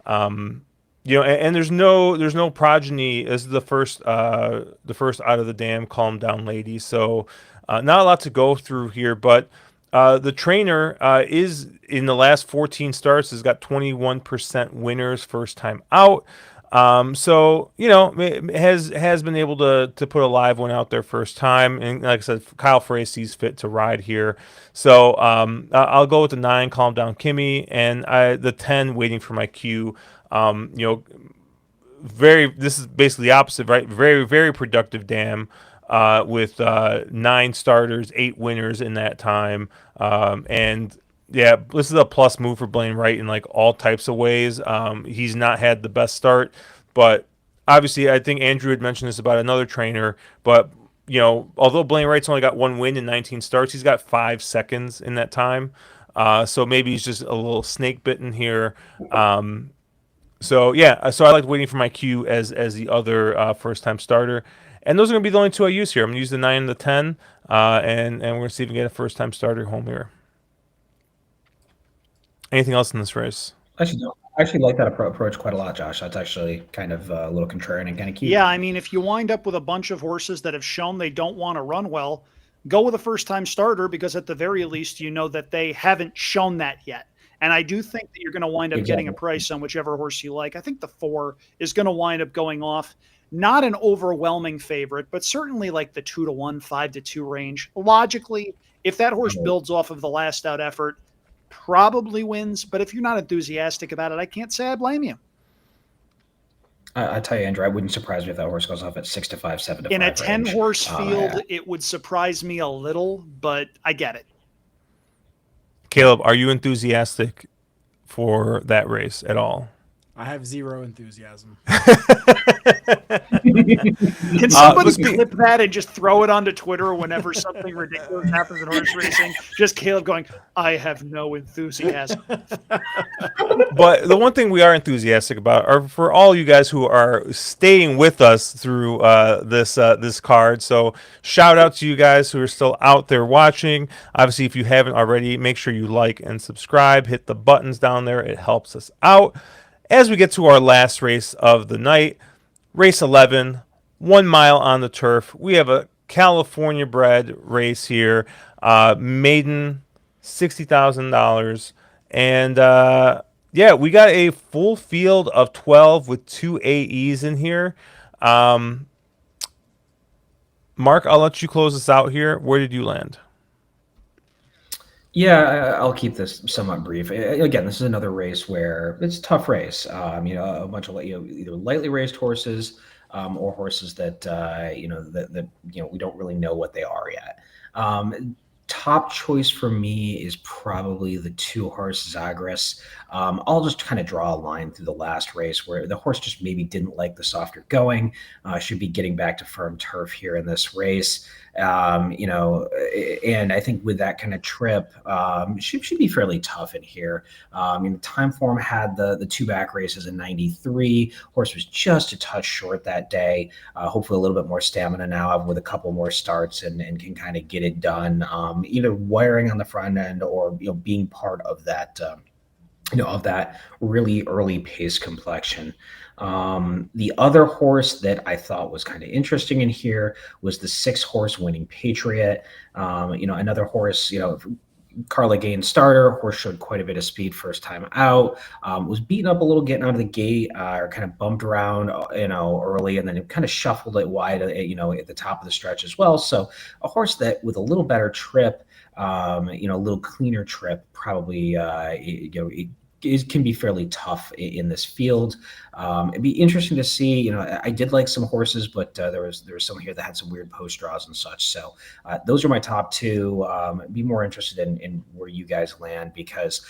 and there's no progeny. This is the first out of the dam. Calm down, ladies. So, not a lot to go through here, but the trainer is in the last 14 starts has got 21% winners first time out. So has been able to put a live one out there first time, and like I said, Kyle Frey sees fit to ride here. So I'll go with the 9, Calm Down Kimmy, and the 10, Waiting for My Cue. This is basically the opposite, right? Very, very productive dam. With 9 starters, 8 winners in that time, and yeah, this is a plus move for Blaine Wright in like all types of ways. He's not had the best start, but obviously, I think Andrew had mentioned this about another trainer. But although Blaine Wright's only got 1 win in 19 starts, he's got 5 seconds in that time. So maybe he's just a little snake bitten here. So I like Waiting for My Cue as the other first time starter. And those are going to be the only 2 I use here. I'm going to use the 9 and the 10, and we're going to see if we can get a first time starter home here. Anything else in this race? I actually like that approach quite a lot, Josh. That's actually kind of a little contrarian and kind of cute. Yeah, I mean, if you wind up with a bunch of horses that have shown they don't want to run well, go with a first-time starter, because at the very least, you know that they haven't shown that yet. And I do think that you're going to wind up getting a price on whichever horse you like. I think the 4 is going to wind up going off. Not an overwhelming favorite, but certainly like the 2-1, 5-2 range. Logically, if that horse builds off of the last out effort, probably wins. But if you're not enthusiastic about it, I can't say I blame you. I tell you, Andrew, I wouldn't surprise me if that horse goes off at 6-5, 7-5. In a 10-horse field, it would surprise me a little, but I get it. Caleb, are you enthusiastic for that race at all? I have zero enthusiasm. Can somebody clip that and just throw it onto Twitter whenever something ridiculous happens in horse racing? Just Caleb going, I have no enthusiasm. But the one thing we are enthusiastic about are for all you guys who are staying with us through this card. So shout out to you guys who are still out there watching. Obviously, if you haven't already, make sure you like and subscribe. Hit the buttons down there. It helps us out. As we get to our last race of the night, race 11, 1 mile on the turf. We have a California bred race here. Maiden, $60,000. And we got a full field of 12 with 2 AEs in here. Mark, I'll let you close this out here. Where did you land? Yeah, I'll keep this somewhat brief. Again, this is another race where it's a tough race. A bunch of either lightly raced horses or horses that we don't really know what they are yet. Top choice for me is probably the 2-horse Zagreus. I'll just kind of draw a line through the last race where the horse just maybe didn't like the softer going. Should be getting back to firm turf here in this race. And I think with that kind of trip, should be fairly tough in here. Time Form had the 2 back races in 93. Horse was just a touch short that day. Hopefully a little bit more stamina now with a couple more starts and can kind of get it done, either wiring on the front end or being part of that of that really early pace complexion. The other horse that I thought was kind of interesting in here was the 6-horse Winning Patriot. Another horse, Carla Gaines starter. Horse showed quite a bit of speed first time out. Was beaten up a little getting out of the gate, or kind of bumped around, early, and then it kind of shuffled it wide, at the top of the stretch as well. So a horse that with a little better trip, a little cleaner trip, probably, it can be fairly tough in this field. It'd be interesting to see. I did like some horses, but there was some here that had some weird post draws and such. So those are my top 2. Be more interested in where you guys land, because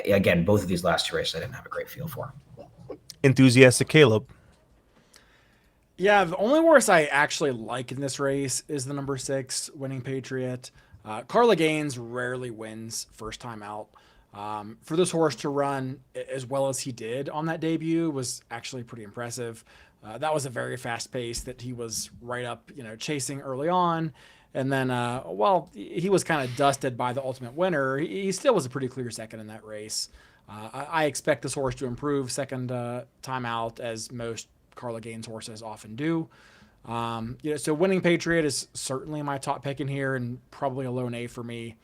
again, both of these last 2 races I didn't have a great feel for. Enthusiastic Caleb. Yeah, the only horse I actually like in this race is the number 6 Winning Patriot. Carla Gaines rarely wins first time out. For this horse to run as well as he did on that debut was actually pretty impressive. That was a very fast pace that he was right up, chasing early on. And then, while he was kind of dusted by the ultimate winner, he still was a pretty clear second in that race. I expect this horse to improve second time out, as most Carla Gaines horses often do. So Winning Patriot is certainly my top pick in here and probably a lone A for me.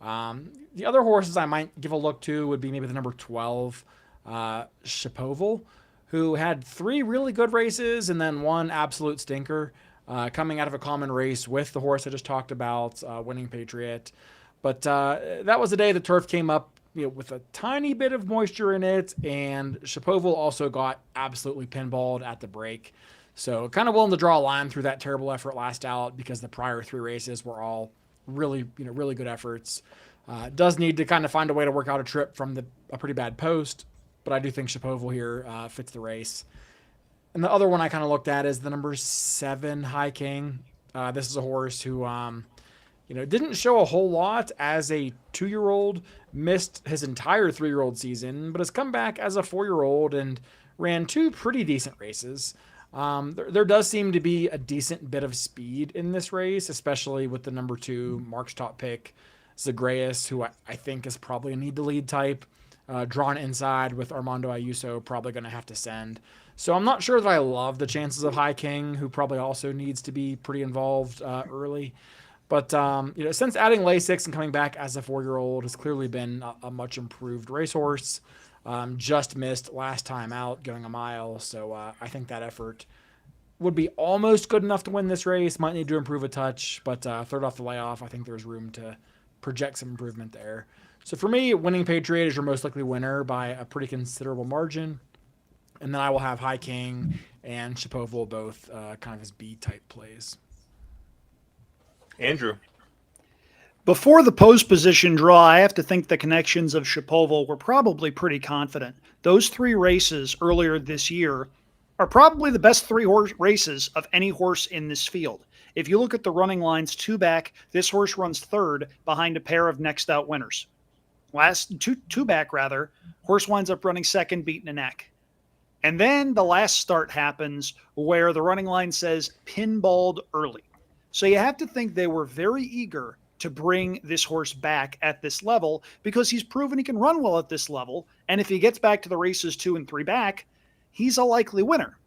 The other horses I might give a look to would be maybe the number 12, Shapoval, who had 3 really good races and then 1 absolute stinker, coming out of a common race with the horse I just talked about, Winning Patriot. But that was the day the turf came up, with a tiny bit of moisture in it, and Shapoval also got absolutely pinballed at the break. So kind of willing to draw a line through that terrible effort last out, because the prior 3 races were all really good efforts. Does need to kind of find a way to work out a trip from a pretty bad post, but I do think Shapoval here fits the race. And the other one I kind of looked at is the number 7, High King. This is a horse who, didn't show a whole lot as a 2-year-old, missed his entire 3-year-old season, but has come back as a 4-year-old and ran 2 pretty decent races. There does seem to be a decent bit of speed in this race, especially with the number 2 Mark's top pick, Zagreus, who I think is probably a need to lead type, drawn inside with Armando Ayuso probably going to have to send. So I'm not sure that I love the chances of High King, who probably also needs to be pretty involved early. But since adding Lasix and coming back as a 4-year-old has clearly been a much improved racehorse. Just missed last time out going a mile, so I think that effort would be almost good enough to win this race. Might need to improve a touch, but third off the layoff, I think there's room to project some improvement there. So for me, Winning Patriot is your most likely winner by a pretty considerable margin. And then I will have High King and Shapoval both kind of as B-type plays. Andrew. Before the post position draw, I have to think the connections of Shapoval were probably pretty confident. Those 3 races earlier this year are probably the best 3 races of any horse in this field. If you look at the running lines, 2 back, this horse runs 3rd behind a pair of next out winners. Last two back, rather, horse winds up running 2nd, beaten a neck. And then the last start happens where the running line says pinballed early. So you have to think they were very eager to bring this horse back at this level, because he's proven he can run well at this level. And if he gets back to the races 2 and 3 back, he's a likely winner.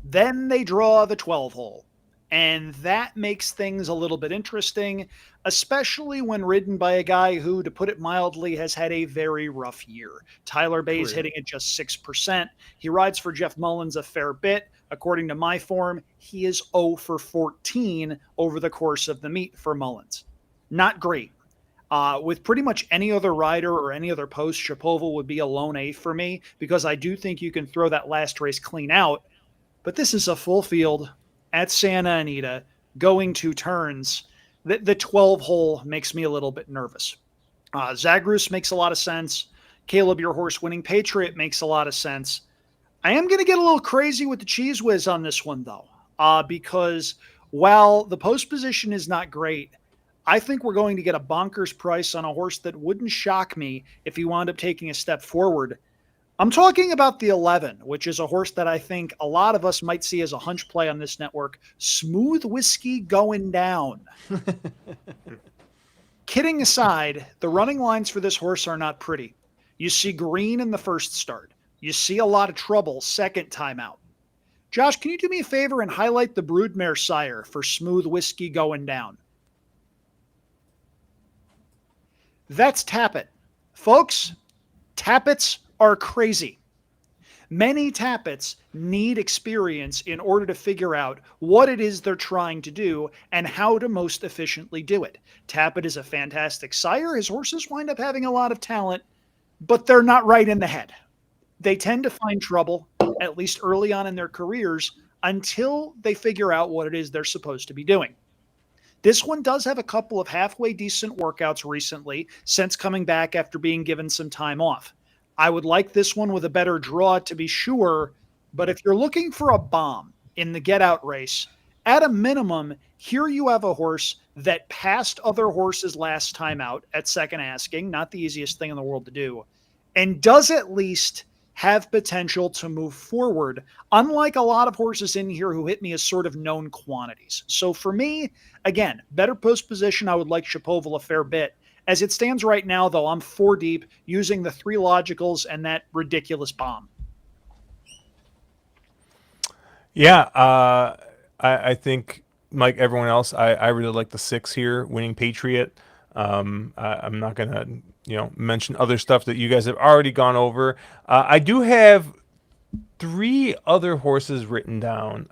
Then they draw the 12 hole. And that makes things a little bit interesting, especially when ridden by a guy who, to put it mildly, has had a very rough year. Tyler Bay's hitting at just 6%. He rides for Jeff Mullins a fair bit. According to my form, he is 0 for 14 over the course of the meet for Mullins. Not great. With pretty much any other rider or any other post, Shapoval would be a lone A for me, because I do think you can throw that last race clean out. But this is a full field at Santa Anita, going 2 turns. The 12 hole makes me a little bit nervous. Zagreus makes a lot of sense. Caleb, your horse, Winning Patriot, makes a lot of sense. I am going to get a little crazy with the Cheese Whiz on this one, though, because while the post position is not great, I think we're going to get a bonkers price on a horse that wouldn't shock me if he wound up taking a step forward. I'm talking about the 11, which is a horse that I think a lot of us might see as a hunch play on this network, Smooth Whiskey Going Down. Kidding aside, the running lines for this horse are not pretty. You see green in the first start. You see a lot of trouble second time out. Josh, can you do me a favor and highlight the broodmare sire for Smooth Whiskey Going Down? That's Tappet. Folks, Tappets are crazy. Many Tappets need experience in order to figure out what it is they're trying to do and how to most efficiently do it. Tappet is a fantastic sire. His horses wind up having a lot of talent, but they're not right in the head. They tend to find trouble, at least early on in their careers, until they figure out what it is they're supposed to be doing. This one does have a couple of halfway decent workouts recently since coming back after being given some time off. I would like this one with a better draw to be sure, but if you're looking for a bomb in the get-out race, at a minimum, here you have a horse that passed other horses last time out at second asking, not the easiest thing in the world to do, and does at least have potential to move forward, unlike a lot of horses in here who hit me as sort of known quantities. So for me, again, better post position. I would like Shapoval a fair bit. As it stands right now, though, I'm 4 deep using the 3 logicals and that ridiculous bomb. Yeah, I think like everyone else, I really like the 6 here, Winning Patriot. I'm not gonna mention other stuff that you guys have already gone over. I do have 3 other horses written down.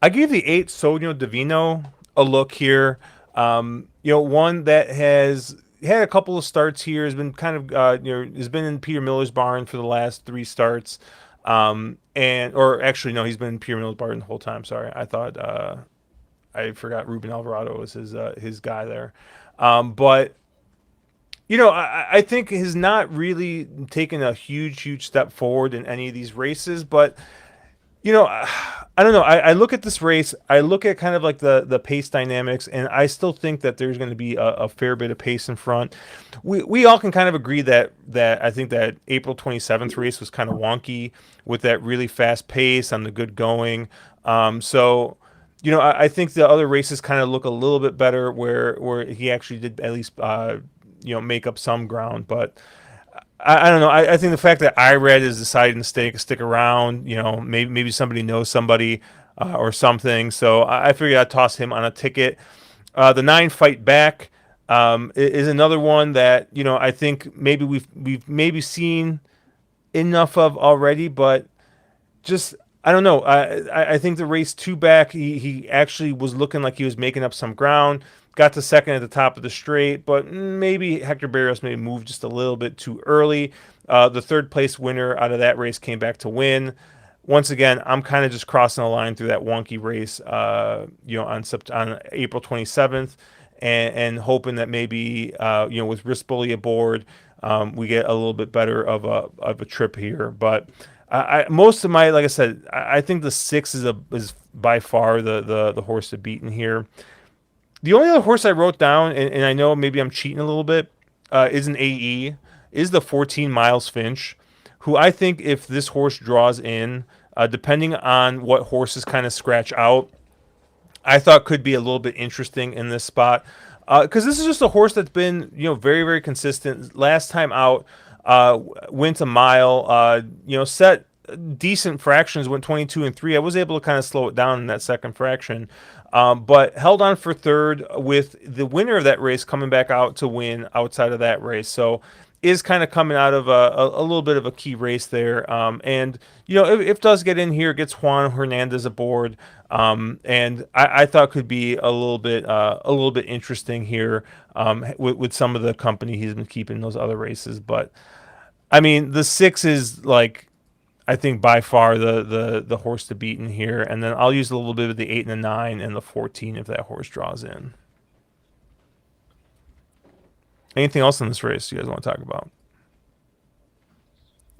I gave the 8 Sogno Divino a look here. One that has had a couple of starts here, has been kind of has been in Peter Miller's barn for the last 3 starts. Or actually no, he's been in Peter Miller's barn the whole time. Sorry, I thought I forgot Ruben Alvarado was his guy there. But I think has not really taken a huge step forward in any of these races. But I don't know. I look at this race. I look at kind of like the pace dynamics, and I still think that there's going to be a fair bit of pace in front. We all can kind of agree that I think that April 27th race was kind of wonky with that really fast pace on the good going. So I think the other races kind of look a little bit better where he actually did at least make up some ground, but. I don't know. I think the fact that IRAD is deciding to stick around, maybe somebody knows somebody or something. So I figured I'd toss him on a ticket. The 9 Fight Back is another one that I think maybe we've maybe seen enough of already, but just I don't know. I think the race 2 back, he actually was looking like he was making up some ground. Got to second at the top of the straight, but maybe Hector Barrios may move just a little bit too early. The 3rd place winner out of that race came back to win. Once again, I'm kind of just crossing the line through that wonky race, on April 27th, and hoping that maybe with Risk Bully aboard, we get a little bit better of a trip here. But most of my, like I said, I think the 6 is by far the horse to beat in here. The only other horse I wrote down, and I know maybe I'm cheating a little bit, is an AE, is the 14 Miles Finch, who I think if this horse draws in, depending on what horses kind of scratch out, I thought could be a little bit interesting in this spot. Because this is just a horse that's been, very, very consistent. Last time out, went a mile, set decent fractions, went 22 and 3. I was able to kind of slow it down in that second fraction. But held on for 3rd with the winner of that race coming back out to win outside of that race. So is kind of coming out of a little bit of a key race there. And, if does get in here, gets Juan Hernandez aboard. And I thought could be a little bit interesting here with some of the company he's been keeping in those other races. But, I mean, the 6 is like, I think by far the horse to beat in here, and then I'll use a little bit of the 8 and the 9 and the 14 if that horse draws in. Anything else in this race you guys want to talk about?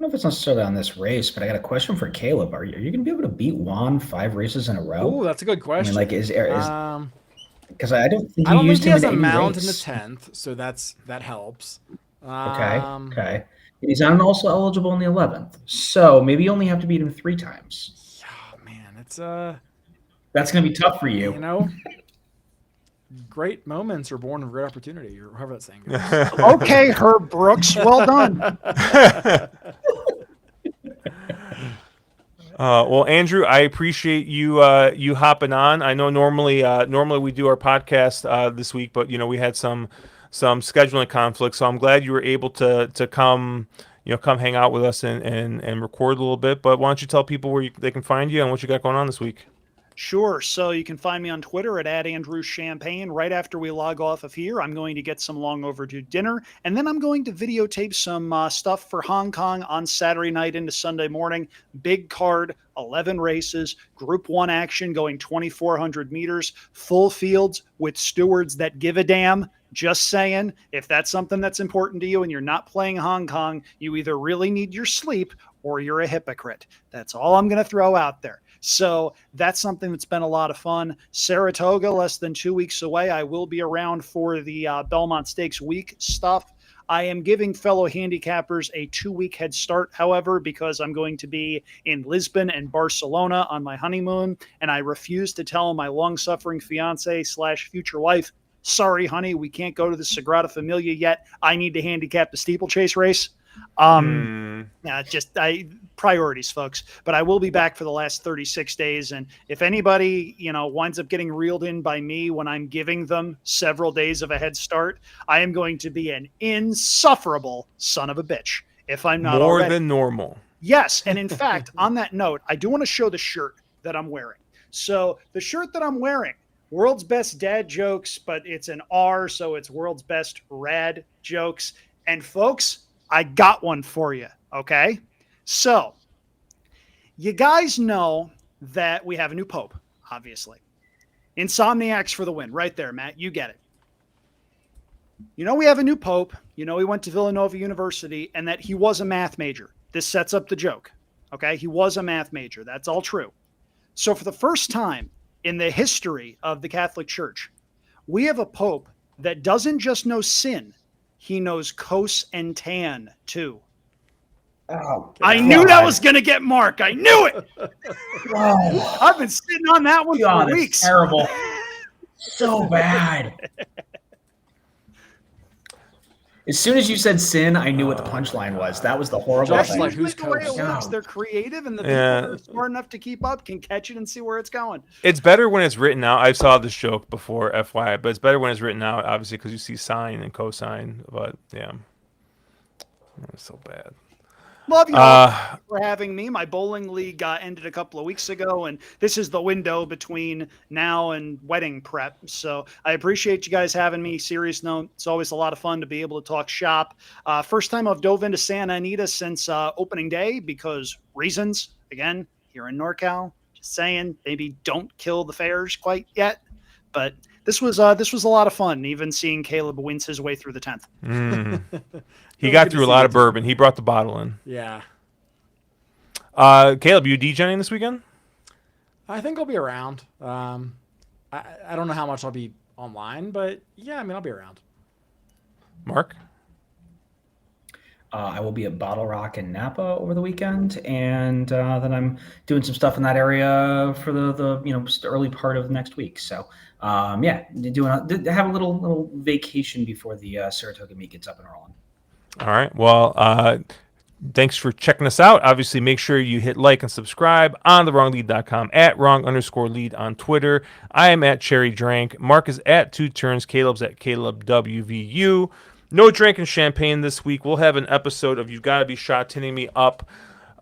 I don't know if it's necessarily on this race, but I got a question for Caleb. Are you going to be able to beat Juan 5 races in a row? Oh, that's a good question. I mean, like, because I don't think I don't used think he him has in a any mount race. in the 10th, so that helps. Okay. He's not also eligible in the 11th, so maybe you only have to beat him 3 times. Oh man, it's that's going to be tough for you. Great moments are born of great opportunity, or however that saying goes. Okay, Herb Brooks, well done. Well, Andrew, I appreciate you you hopping on. I know normally we do our podcast this week, but we had some scheduling conflicts, so I'm glad you were able to come come hang out with us and record a little bit. But why don't you tell people where they can find you and what you got going on this week? Sure. So you can find me on Twitter at @AndrewChampagne. Right after we log off of here, I'm going to get some long overdue dinner, and then I'm going to videotape some stuff for Hong Kong on Saturday night into Sunday morning. Big card, 11 races, Group 1 action going 2,400 meters, full fields with stewards that give a damn. Just saying, if that's something that's important to you and you're not playing Hong Kong, you either really need your sleep or you're a hypocrite. That's all I'm going to throw out there. So that's something that's been a lot of fun. Saratoga, less than 2 weeks away. I will be around for the Belmont Stakes week stuff. I am giving fellow handicappers a 2-week head start, however, because I'm going to be in Lisbon and Barcelona on my honeymoon, and I refuse to tell my long-suffering fiance / future wife, sorry, honey, we can't go to the Sagrada Familia yet. I need to handicap the steeplechase race. Priorities, folks. But I will be back for the last 36 days. And if anybody, winds up getting reeled in by me when I'm giving them several days of a head start, I am going to be an insufferable son of a bitch if I'm not More already. than normal. Yes. And in fact, on that note, I do want to show the shirt that I'm wearing. So the shirt that I'm wearing, World's Best Dad Jokes, but it's an R, so it's World's Best Rad Jokes. And folks, I got one for you, okay? So, you guys know that we have a new pope, obviously. Insomniacs for the win, right there, Matt. You get it. We have a new pope. He went to Villanova University and that he was a math major. This sets up the joke, okay? He was a math major. That's all true. So, for the first time in the history of the Catholic Church, we have a pope that doesn't just know sin, he knows cos and tan too. Oh, I knew that was going to get Mark. I knew it. Oh, I've been sitting on that one God, for it's weeks. terrible. So bad. As soon as you said sin, I knew what the punchline was. That was the horrible Josh is thing. like, who's the way it coach? works. No. They're creative, and the people that are smart enough to keep up can catch it and see where it's going. It's better when it's written out. I saw this joke before, FYI, but it's better when it's written out, obviously, because you see sine and cosine. But yeah, it's so bad. Love you all for having me. My bowling league ended a couple of weeks ago, and this is the window between now and wedding prep. So I appreciate you guys having me. Serious note, it's always a lot of fun to be able to talk shop. First time I've dove into Santa Anita since opening day because reasons. Again, here in NorCal, just saying, maybe don't kill the fairs quite yet. But this was a lot of fun, even seeing Caleb wince his way through the 10th. He got through a lot of bourbon. He brought the bottle in. Yeah. Caleb, you DJing this weekend? I think I'll be around. I don't know how much I'll be online, but yeah, I'll be around. Mark? I will be at Bottle Rock in Napa over the weekend, and then I'm doing some stuff in that area for the early part of next week. So have a little vacation before the Saratoga meet gets up and rolling. All right. Well, thanks for checking us out. Obviously, make sure you hit like and subscribe on thewronglead.com, at wrong_lead on Twitter. I am at Cherry Drank. Mark is at 2 Turns. Caleb's at Caleb WVU. No drinking champagne this week. We'll have an episode of You Gotta Be Shot tinning me up.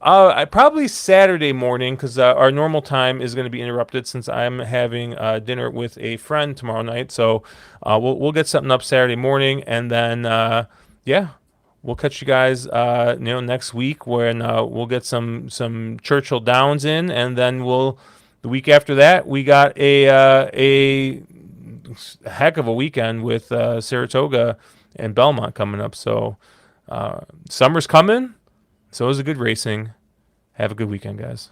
Probably Saturday morning because our normal time is going to be interrupted since I'm having dinner with a friend tomorrow night. So we'll get something up Saturday morning, and then we'll catch you guys next week when we'll get some Churchill Downs in, and then the week after that we got a heck of a weekend with Saratoga and Belmont coming up. So summer's coming. So is a good racing. Have a good weekend, guys.